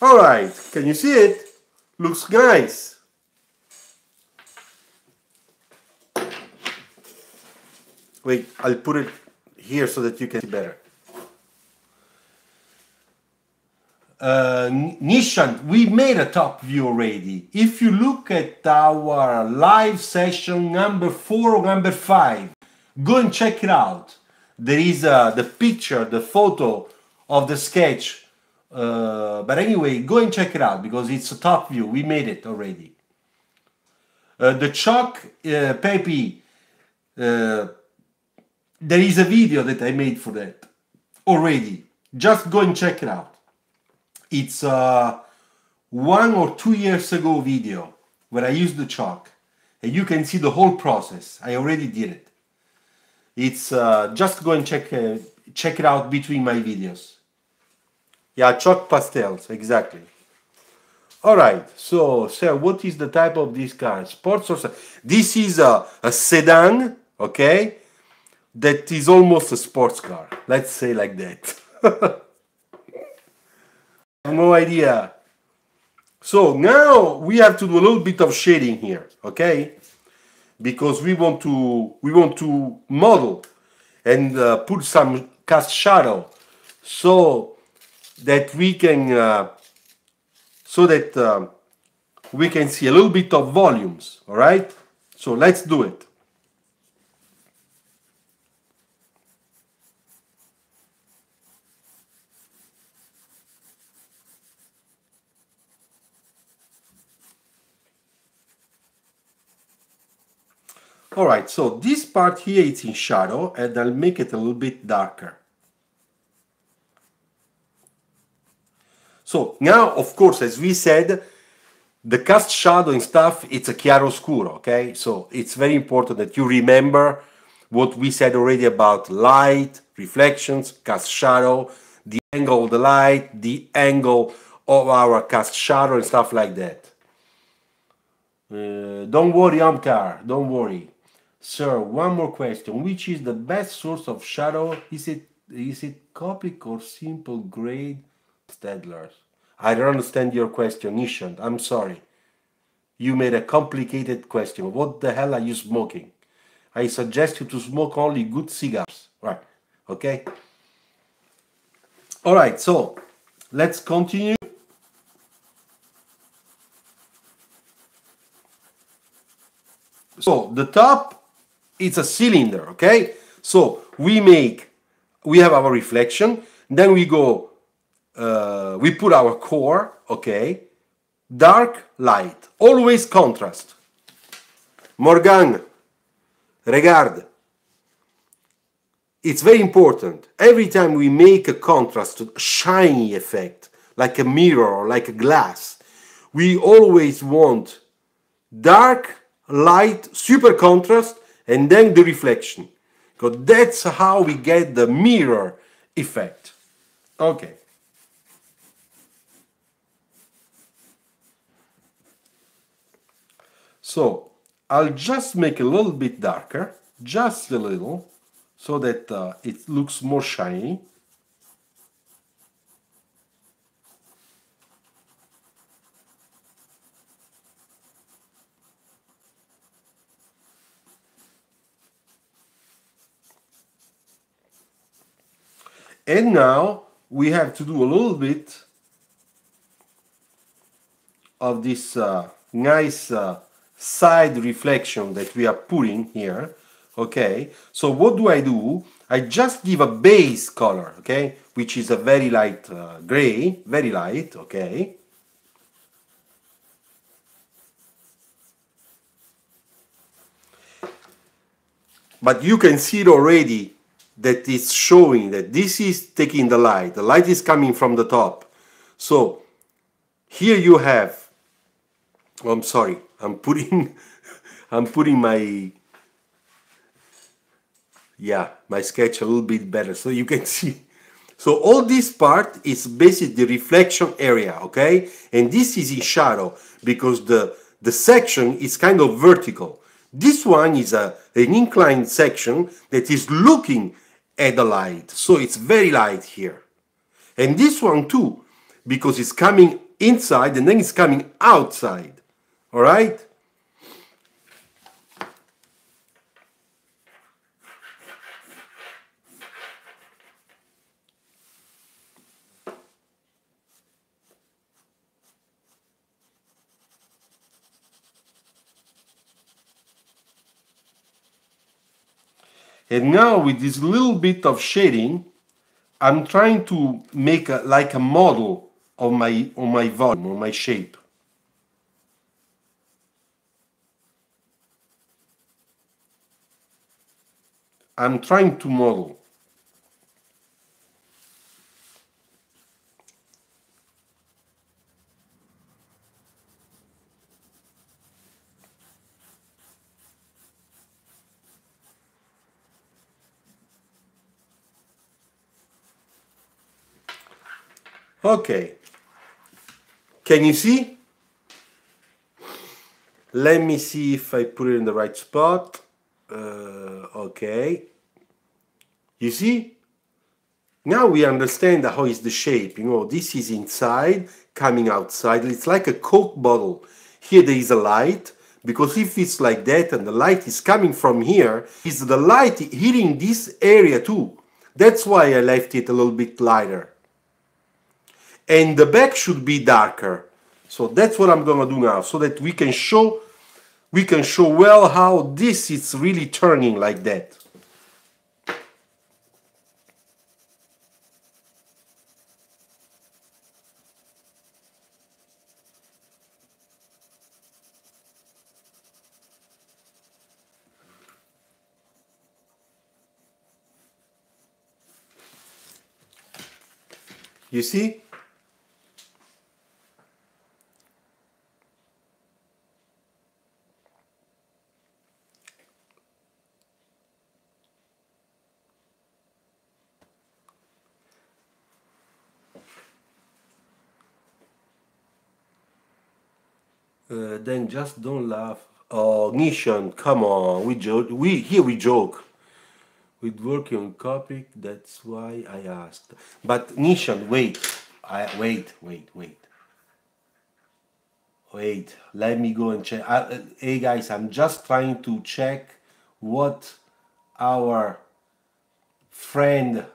Alright, can you see it? Looks nice. Wait, I'll put it here so that you can see better. Nishant, we made a top view already. If you look at our live session number 4 or number 5, go and check it out. There is the picture, the photo of the sketch. But anyway, go and check it out because it's a top view. We made it already. The chalk, Pepe, there is a video that I made for that already. Just go and check it out. It's a 1 or 2 years ago video where I used the chalk and you can see the whole process. I already did it. It's just go and check it out between my videos. Yeah, chalk pastels, exactly. All right, so what is the type of this car? Sports or this is a sedan, okay? That is almost a sports car. Let's say like that. I have no idea. So now we have to do a little bit of shading here, okay? Because we want to model and put some cast shadow so that we can see a little bit of volumes, all right? So let's do it. Alright, so this part here is in shadow, and I'll make it a little bit darker. So now, of course, as we said, the cast shadow and stuff, it's a chiaroscuro, okay? So it's very important that you remember what we said already about light, reflections, cast shadow, the angle of the light, the angle of our cast shadow and stuff like that. Don't worry, Amkar, don't worry. Sir, one more question. Which is the best source of shadow? Is it Copic or simple grade Stedlers? I don't understand your question, Nishant. I'm sorry. You made a complicated question. What the hell are you smoking? I suggest you to smoke only good cigars. Right. Okay? Alright, so let's continue. So the top, it's a cylinder, okay? So we have our reflection, then we go, we put our core, okay? Dark, light, always contrast. Morgan, regarde. It's very important. Every time we make a contrast, shiny effect, like a mirror or like a glass, we always want dark, light, super contrast, and then the reflection. Because that's how we get the mirror effect. Okay. So I'll just make a little bit darker, just a little, so that it looks more shiny. And now we have to do a little bit of this nice side reflection that we are putting here. Okay, so what do? I just give a base color, okay, which is a very light gray, very light, okay. But you can see it already that it's showing that this is taking the light is coming from the top. So here you have, oh, I'm sorry, I'm putting I'm putting my sketch a little bit better so you can see. So all this part is basically the reflection area, okay? And this is in shadow because the section is kind of vertical. This one is an inclined section that is looking at the light. So it's very light here. And this one too, because it's coming inside and then it's coming outside. All right? And now with this little bit of shading, I'm trying to make like a model of my volume, of my shape. I'm trying to model. Okay. Can you see? Let me see if I put it in the right spot. Okay. You see? Now we understand how is the shape. You know, this is inside, coming outside. It's like a Coke bottle. Here there is a light, because if it's like that and the light is coming from here, is the light hitting this area too. That's why I left it a little bit lighter. And the back should be darker. So that's what I'm gonna do now, so that we can show well how this is really turning like that. You see? Then just don't laugh. Oh, Nishan, come on, we joke. We joke. With working on copy, that's why I asked. But Nishan, wait, wait. Let me go and check. Hey guys, I'm just trying to check what our friend.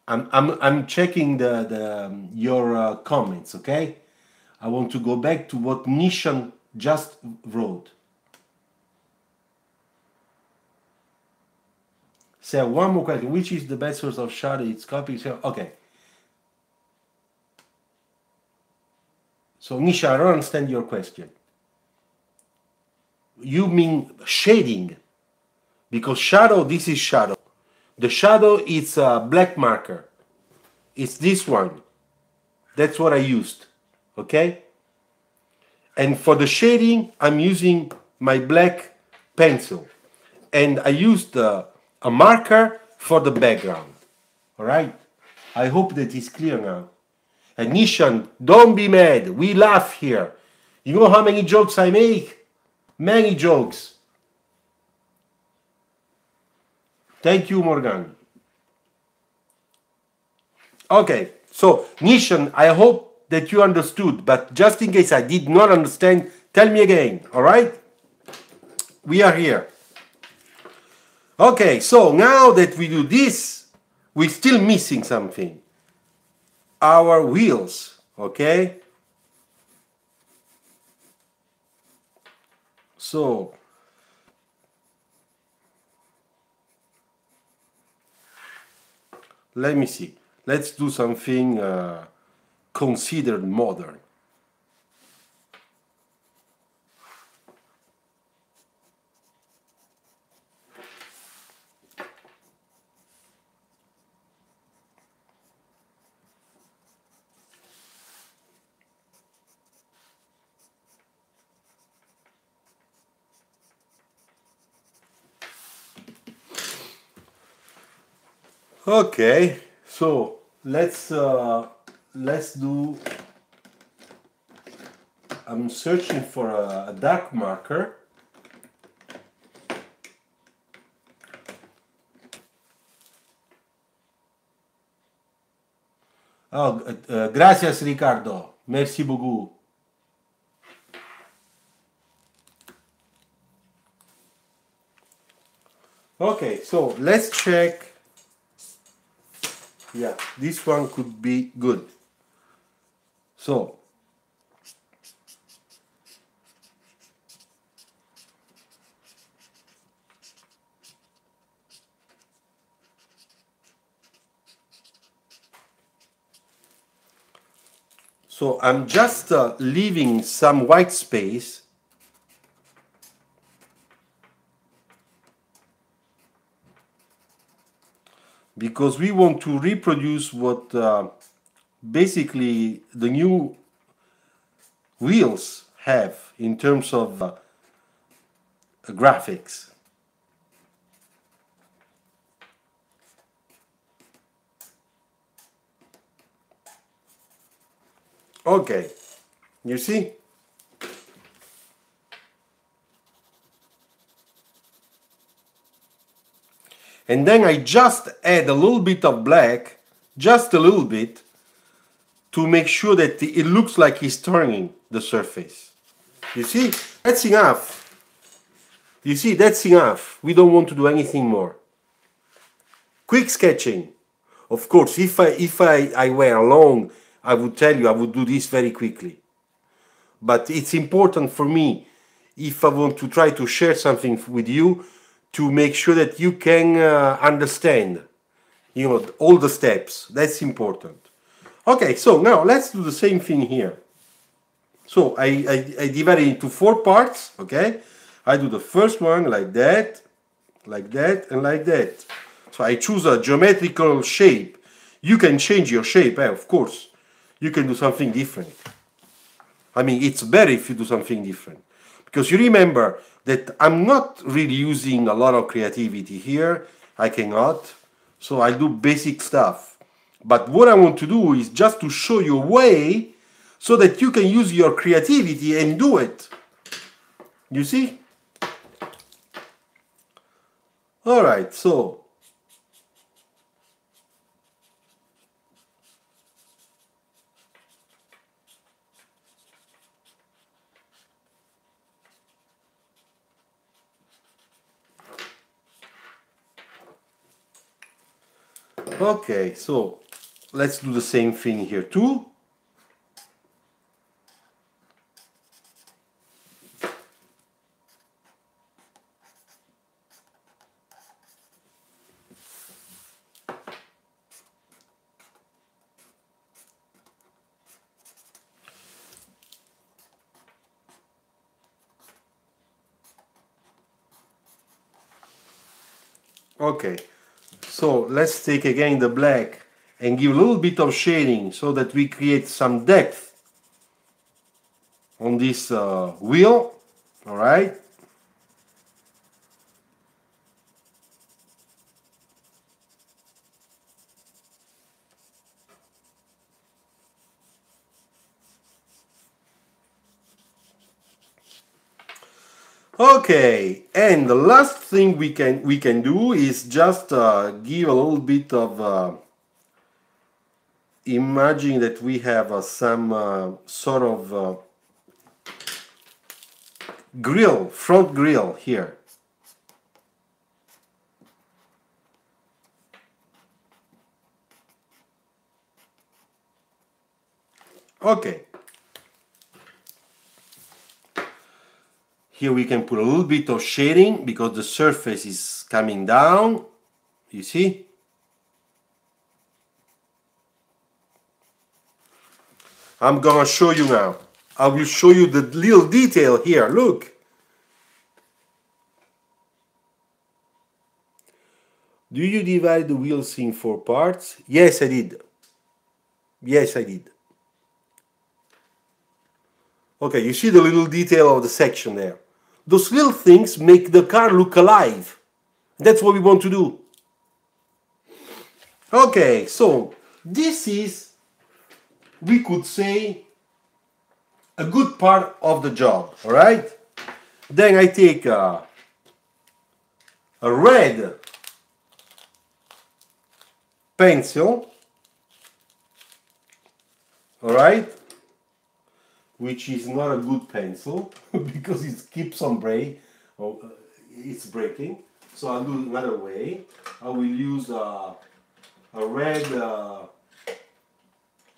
I'm checking the your comments. Okay, I want to go back to what Nishan just wrote. So one more question: which is the best source of shadow? It's copy. So okay. So Nisha, I don't understand your question. You mean shading? Because shadow, this is shadow. The shadow is a black marker. It's this one. That's what I used. Okay? And for the shading, I'm using my black pencil. And I used a marker for the background. Alright? I hope that is clear now. And Nishan, don't be mad. We laugh here. You know how many jokes I make? Many jokes. Thank you, Morgan. Okay, so Nishan, I hope that you understood, but just in case I did not understand, tell me again, all right? We are here. Okay, so now that we do this, we're still missing something. Our wheels, okay? So, let me see. Let's do something considered modern. Okay, so let's do. I'm searching for a dark marker. Oh, gracias Ricardo. Merci beaucoup. Okay, so let's check. Yeah, this one could be good. So, I'm just leaving some white space. Because we want to reproduce what basically the new wheels have in terms of graphics. Okay, you see? And then I just add a little bit of black, just a little bit, to make sure that it looks like he's turning the surface. You see? That's enough. You see, that's enough. We don't want to do anything more. Quick sketching. Of course, if I were alone, I would tell you I would do this very quickly. But it's important for me, if I want to try to share something with you, to make sure that you can understand, you know, all the steps. That's important. Okay, so now let's do the same thing here. So I divide it into 4 parts, okay? I do the first one like that, and like that. So I choose a geometrical shape You can change your shape, of course. You can do something different. I mean, it's better if you do something different. Because you remember that I'm not really using a lot of creativity here. I cannot. So I do basic stuff. But what I want to do is just to show you a way so that you can use your creativity and do it. You see? All right, so okay, so let's do the same thing here too. Okay, so let's take again the black and give a little bit of shading so that we create some depth on this wheel. All right. Okay, and the last thing we can do is just give a little bit of imagine that we have some sort of grill, front grill here. Okay. Here we can put a little bit of shading because the surface is coming down, you see? I'm gonna show you now. I will show you the little detail here, look. Do you divide the wheels in 4 parts? Yes, I did. Yes, I did. Okay, you see the little detail of the section there. Those little things make the car look alive. That's what we want to do. Okay, so this is, we could say, a good part of the job, all right? Then I take a red pencil, all right? Which is not a good pencil because it keeps on breaking. It's breaking. So I'll do another way. I will use a red.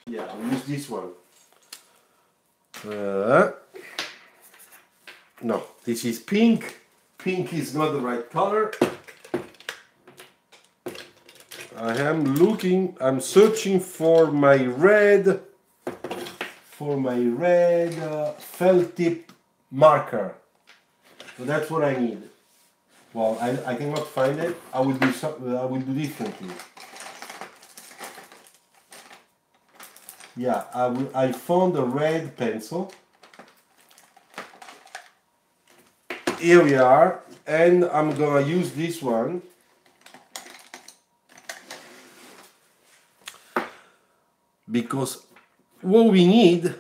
Yeah, I'll use this one. No, this is pink. Pink is not the right color. I'm searching for my red. Felt tip marker. So that's what I need. Well, I cannot find it. I will do differently. Yeah, I found a red pencil. Here we are, and I'm gonna use this one. Because what we need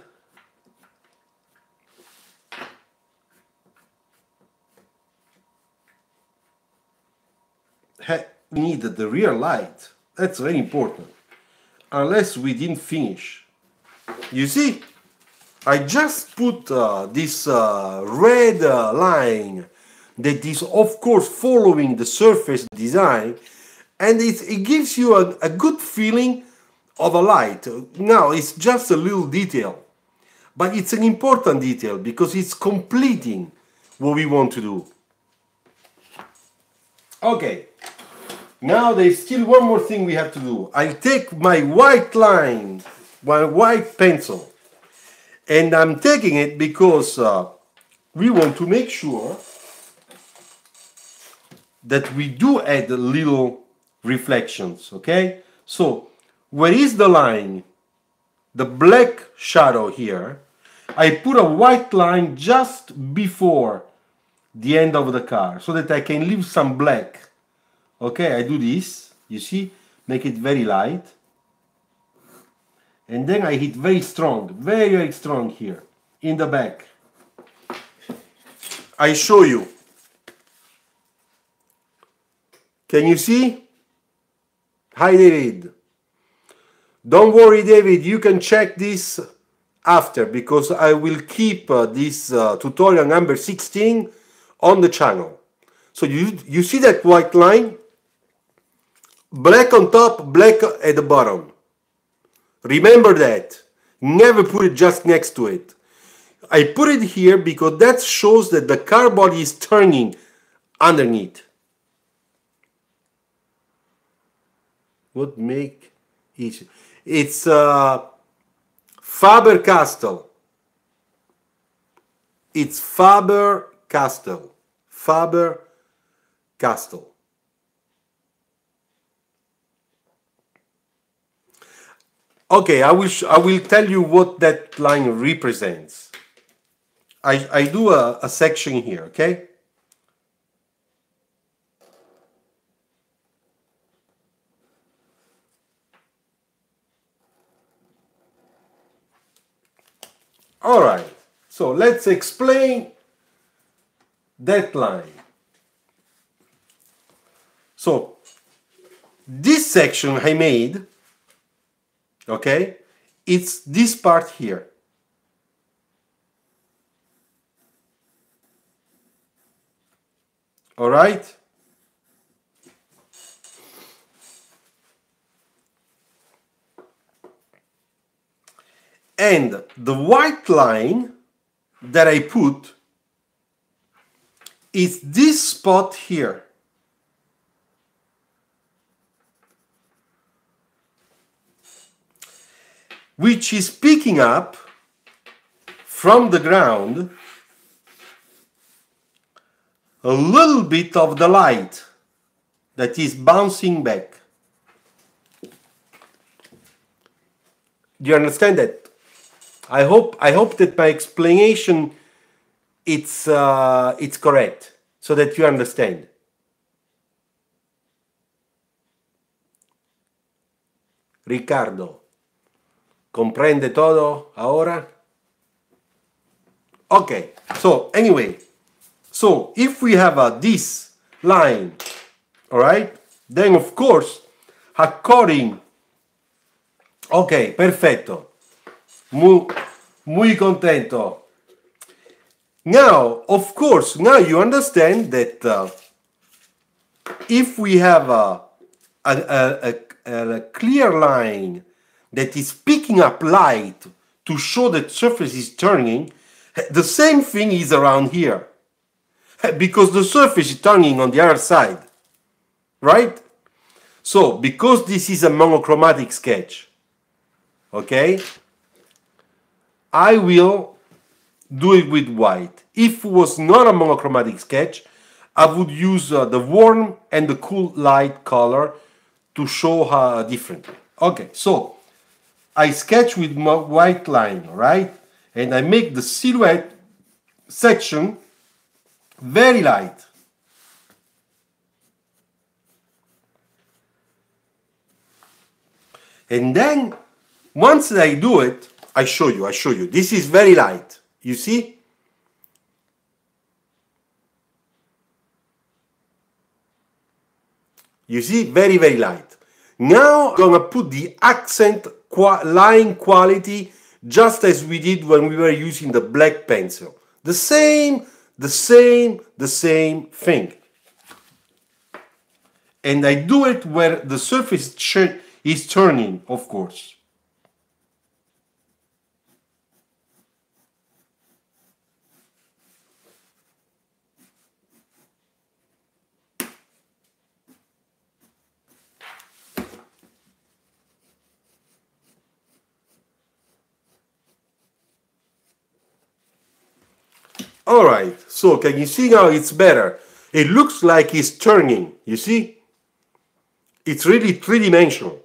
the rear light. That's very important. Unless we didn't finish. You see, I just put this red line that is of course following the surface design, and it gives you a good feeling of a light. Now it's just a little detail, but it's an important detail because it's completing what we want to do. Okay, now there's still one more thing we have to do. I'll take my white line, my white pencil, and I'm taking it because we want to make sure that we do add little reflections, okay? So where is the line, the black shadow here, I put a white line just before the end of the car so that I can leave some black. Okay, I do this, you see, make it very light. And then I hit very strong, very, very strong here, in the back. I show you. Can you see? Hi, David. Don't worry, David, you can check this after, because I will keep this tutorial number 16 on the channel. So you see that white line? Black on top, black at the bottom. Remember that. Never put it just next to it. I put it here because that shows that the car body is turning underneath. What make each? It's Faber-Castell. It's Faber-Castell. Faber-Castell. Okay, I will tell you what that line represents. I do a section here, okay? All right, so let's explain that line. So this section I made, okay, it's this part here. All right? And the white line that I put is this spot here. Which is picking up from the ground a little bit of the light that is bouncing back. Do you understand that? I hope that my explanation it's correct, so that you understand. Ricardo, comprende todo ahora? Okay, so anyway, so if we have this line, all right, then of course, according, okay, perfetto. Muy contento. Now, of course, now you understand that if we have a clear line that is picking up light to show that surface is turning, the same thing is around here. Because the surface is turning on the other side. Right? So, because this is a monochromatic sketch, okay, I will do it with white. If it was not a monochromatic sketch, I would use the warm and the cool light color to show how differently. Okay, so I sketch with my white line, right? And I make the silhouette section very light. And then, once I do it, I show you. This is very light. You see? You see? Very, very light. Now I'm gonna put the accent line quality just as we did when we were using the black pencil. The same thing. And I do it where the surface is turning, of course. Alright, so can you see now it's better? It looks like it's turning, you see? It's really three-dimensional.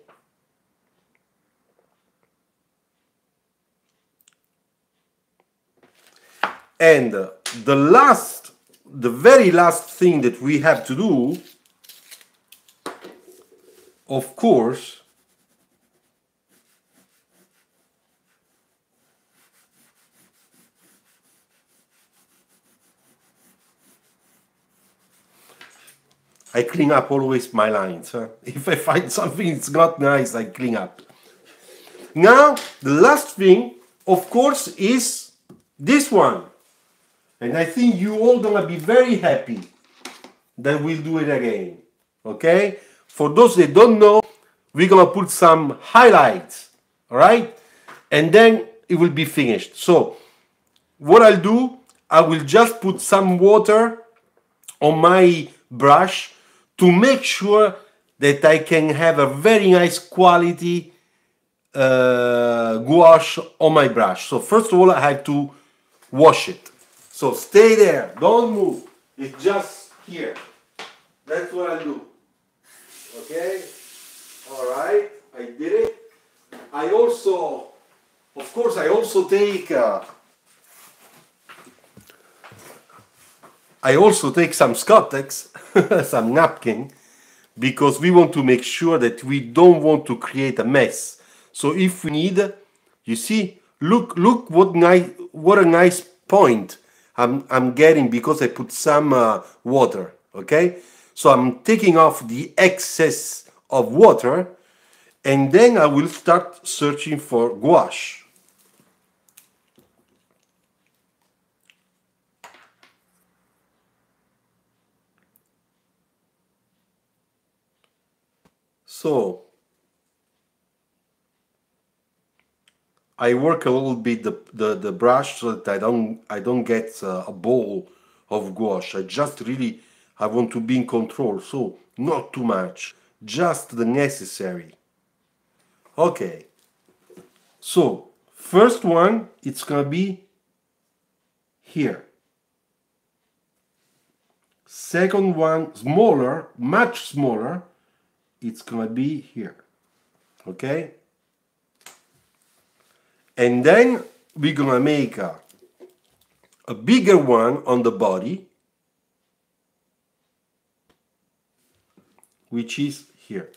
And the very last thing that we have to do, of course, I clean up always my lines. Huh? If I find something it's not nice, I clean up. Now, the last thing, of course, is this one. And I think you all gonna be very happy that we'll do it again. Okay? For those that don't know, we're gonna put some highlights. Alright? And then it will be finished. So, what I'll do, I will just put some water on my brush to make sure that I can have a very nice quality gouache on my brush. So first of all, I have to wash it. So stay there, don't move. It's just here. That's what I'll do. Okay? Alright, I did it. I also, of course, I also take some Scottex, some napkin, because we want to make sure that we don't want to create a mess. So if we need, you see, look what a nice point I'm getting because I put some water. Okay, so I'm taking off the excess of water, and then I will start searching for gouache. So I work a little bit the brush so that I don't get a ball of gouache. I want to be in control, so not too much, just the necessary. Okay. So first one, it's gonna be here. Second one, smaller, much smaller, it's gonna be here. Okay? And then we're gonna make a bigger one on the body, which is here.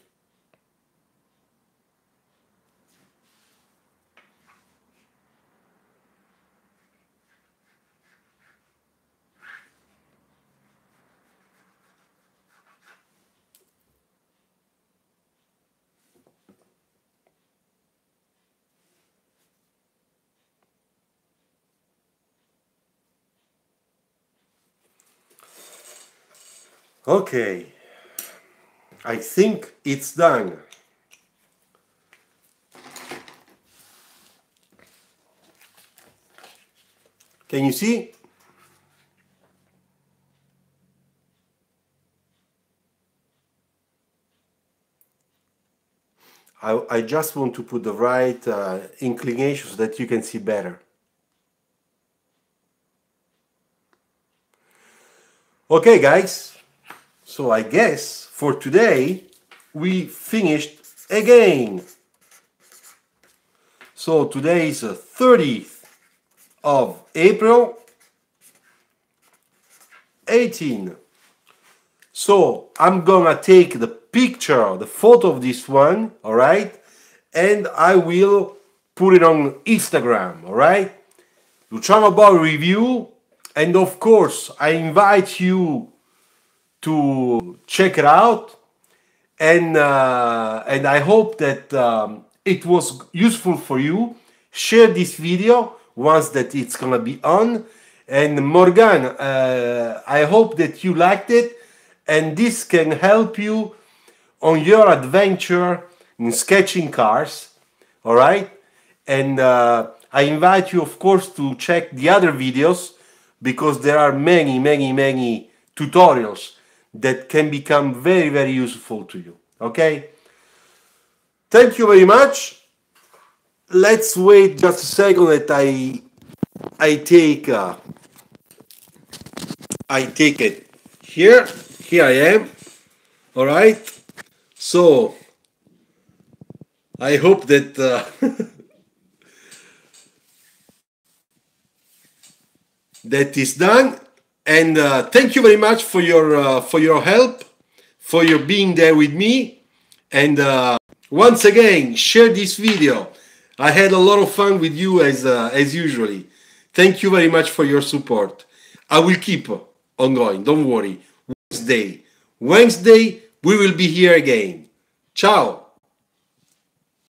Okay, I think it's done. Can you see? I just want to put the right inclination so that you can see better. Okay, guys, so I guess for today we finished again. So today is the 30th of April 18. So I'm gonna take the picture, the photo of this one, all right, and I will put it on Instagram, all right? Luciano Bove review, and of course I invite you to check it out, and I hope that it was useful for you. Share this video once that it's gonna be on, and Morgan, I hope that you liked it, and this can help you on your adventure in sketching cars, all right? And I invite you, of course, to check the other videos because there are many tutorials that can become very useful to you, okay? Thank you very much. Let's wait just a second that I take it here. Here I am. All right. So I hope that that is done. And thank you very much for your help, for your being there with me. And once again, share this video. I had a lot of fun with you as usually. Thank you very much for your support. I will keep on going. Don't worry. Wednesday, we will be here again. Ciao.